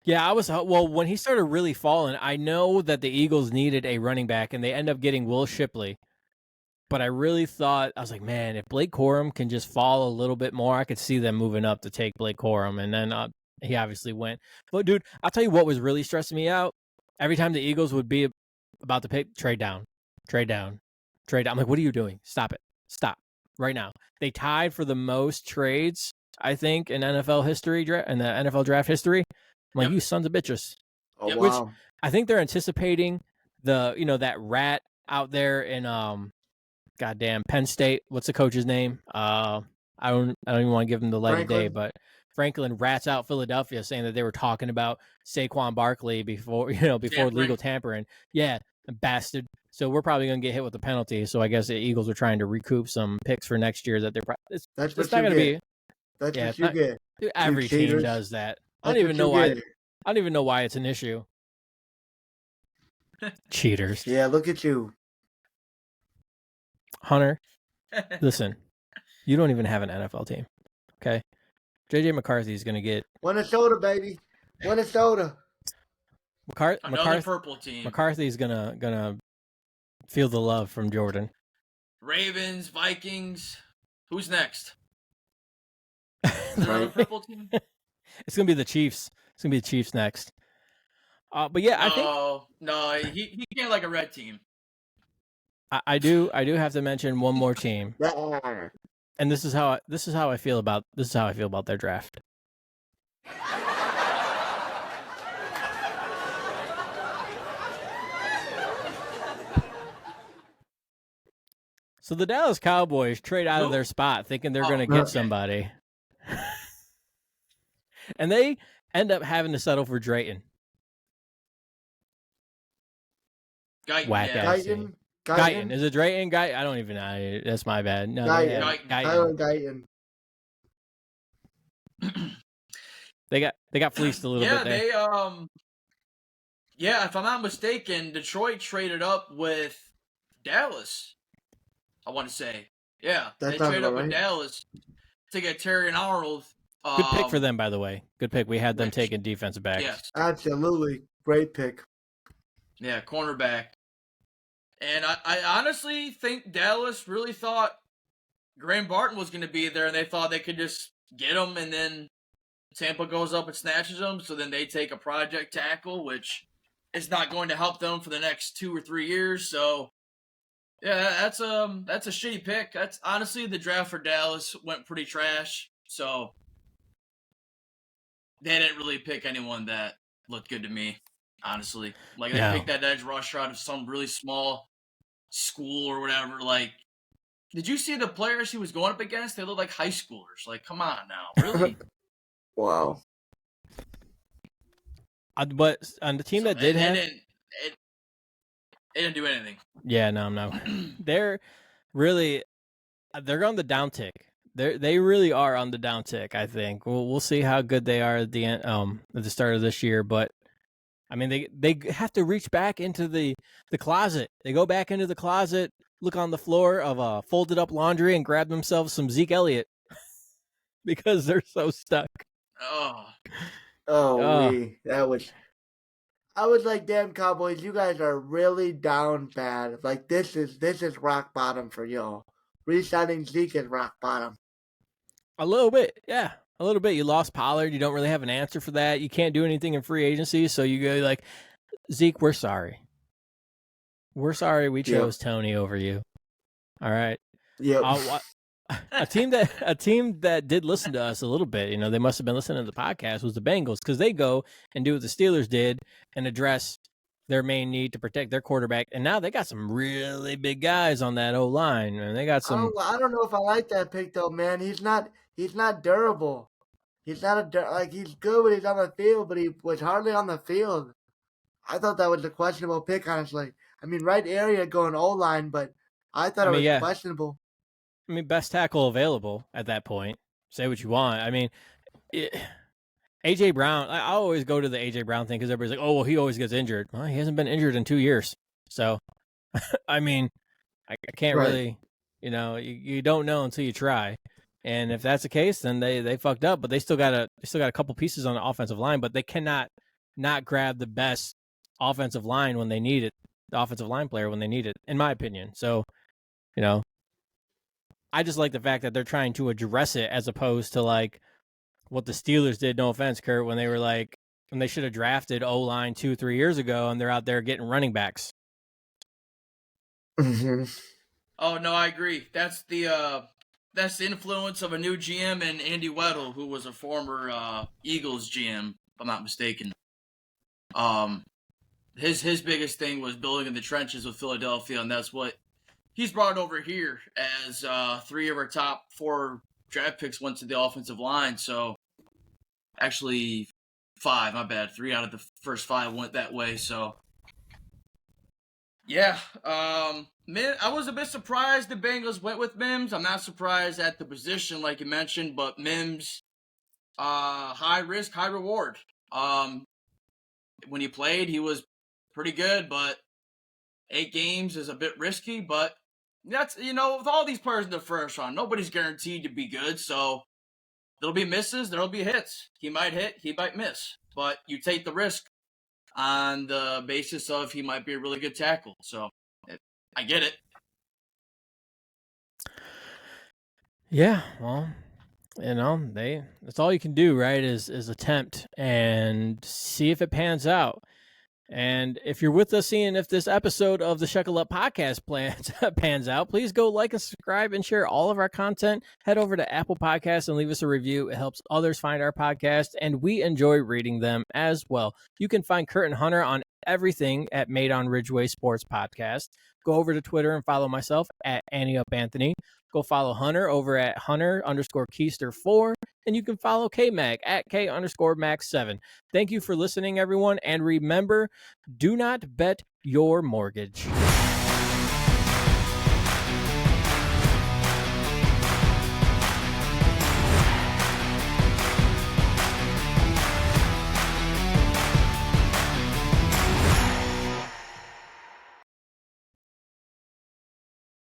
Yeah, well, when he started really falling, I know that the Eagles needed a running back, and they end up getting Will Shipley. But I really thought, I was like, man, if Blake Corum can just fall a little bit more, I could see them moving up to take Blake Corum. And then he obviously went. But, dude, I'll tell you what was really stressing me out. Every time the Eagles would be about to pick, trade down, trade down, trade down. I'm like, what are you doing? Stop it. Stop right now. They tied for the most trades, I think, in NFL history, in the NFL draft history. I'm like, you sons of bitches. Oh, Yep. wow. Which I think they're anticipating that rat out there in goddamn Penn State. What's the coach's name? I don't even want to give him the light of day, Franklin. but Franklin rats out Philadelphia, saying that they were talking about Saquon Barkley before legal tampering. Yeah, bastard. So we're probably gonna get hit with a penalty. So I guess the Eagles are trying to recoup some picks for next year. That it's That's it's what not you gonna get. be. That's Yeah, what it's you not- get. Dude, every team cheaters. does that. I That's don't even what know you why. get. I don't even know why it's an issue. Cheaters. Yeah, look at you. Hunter, listen, you don't even have an NFL team, okay? JJ McCarthy is going to get Want a soda, baby. Want a soda. Another purple team. McCarthy's gonna feel the love from Jordan. Ravens, Vikings. Who's next? It's Is there another purple team? gonna be the Chiefs. It's gonna be the Chiefs next. But yeah, I think No, he can't like a red team. I do have to mention one more team, Yeah. and this is how I feel about their draft. So the Dallas Cowboys trade out of their spot thinking they're going to get okay. somebody. And they end up having to settle for Drayton. Guyton, Whack yeah. ass. Guyton. Is it Drayton? Guy? I don't even know. That's my bad. No, Guyton. Tyler Guyton. Guyton. They got fleeced a little bit there. If I'm not mistaken, Detroit traded up with Dallas. I want to say, yeah, That they sounds traded up about with right. Dallas to get Terry and Arnold. Good pick for them, by the way. Good pick. We had them Which- taking defensive backs. Yes, Absolutely. Great pick. yeah, cornerback. And I honestly think Dallas really thought Graham Barton was going to be there, and they thought they could just get him, and then Tampa goes up and snatches him, so then they take a project tackle, which is not going to help them for the next 2 or 3 years. So, yeah, that's a shitty pick. That's honestly, the draft for Dallas went pretty trash. So they didn't really pick anyone that looked good to me, honestly. Like, they picked that edge rusher out of some really small school or whatever. Like, did you see the players he was going up against? They look like high schoolers. Like, come on now, really? Wow. But on the team that did have, it didn't do anything. yeah, no, they're on the downtick. They really are on the downtick. I think we'll see how good they are at the end, at the start of this year. But I mean, they have to reach back into the closet. They go back into the closet, look on the floor of folded up laundry, and grab themselves some Zeke Elliott because they're so stuck. That was. I was like, damn Cowboys, you guys are really down bad. Like this is rock bottom for y'all. re-signing Zeke at rock bottom. A little bit, yeah. A little bit. You lost Pollard. You don't really have an answer for that. You can't do anything in free agency, so you go like, Zeke, we're sorry. We're sorry we chose Tony over you. All right. Yeah. A team that did listen to us a little bit, they must have been listening to the podcast, was the Bengals, because they go and do what the Steelers did and address their main need to protect their quarterback, and now they got some really big guys on that O line, and they got some. I don't know if I like that pick though, man. He's not durable. He's not he's good when he's on the field, but he was hardly on the field. I thought that was a questionable pick, honestly. I mean, right area going O-line, but I thought it was questionable. I mean, best tackle available at that point. Say what you want. I mean, A.J. Brown, I always go to the A.J. Brown thing because everybody's like, oh, well, he always gets injured. Well, he hasn't been injured in 2 years. So, I mean, I can't really, you don't know until you try. And if that's the case, then they fucked up. But they still got a couple pieces on the offensive line, but they cannot not grab the best offensive line when they need it, the offensive line player when they need it, in my opinion. So, I just like the fact that they're trying to address it as opposed to like what the Steelers did, no offense, Kurt, when they should have drafted O-line 2-3 years ago and they're out there getting running backs. Mm-hmm. Oh, no, I agree. That's the influence of a new GM and Andy Weddle, who was a former Eagles GM, if I'm not mistaken. His biggest thing was building in the trenches with Philadelphia, and that's what he's brought over here as 3 of our top 4 draft picks went to the offensive line. So actually 5, my bad. 3 out of the first 5 went that way. So yeah, I was a bit surprised the Bengals went with Mims. I'm not surprised at the position like you mentioned, but Mims, high risk, high reward. When he played, he was pretty good, but 8 games is a bit risky, but that's, with all these players in the first round, nobody's guaranteed to be good, so there'll be misses, there'll be hits. He might hit, he might miss, but you take the risk on the basis of he might be a really good tackle, so I get it. Yeah, well, that's all you can do, right, is attempt and see if it pans out. And if you're with us seeing if this episode of the Shuckle Up podcast pans out, please go like and subscribe and share all of our content. Head over to Apple Podcasts and leave us a review. It helps others find our podcast, and we enjoy reading them as well. You can find Kurt and Hunter on everything at Made on Ridgeway Sports Podcast. Go over to Twitter and follow myself at AnnieUpAnthony. Go follow Hunter over at Hunter_Keister4. And you can follow KMac at K_Mac7. Thank you for listening, everyone. And remember, do not bet your mortgage.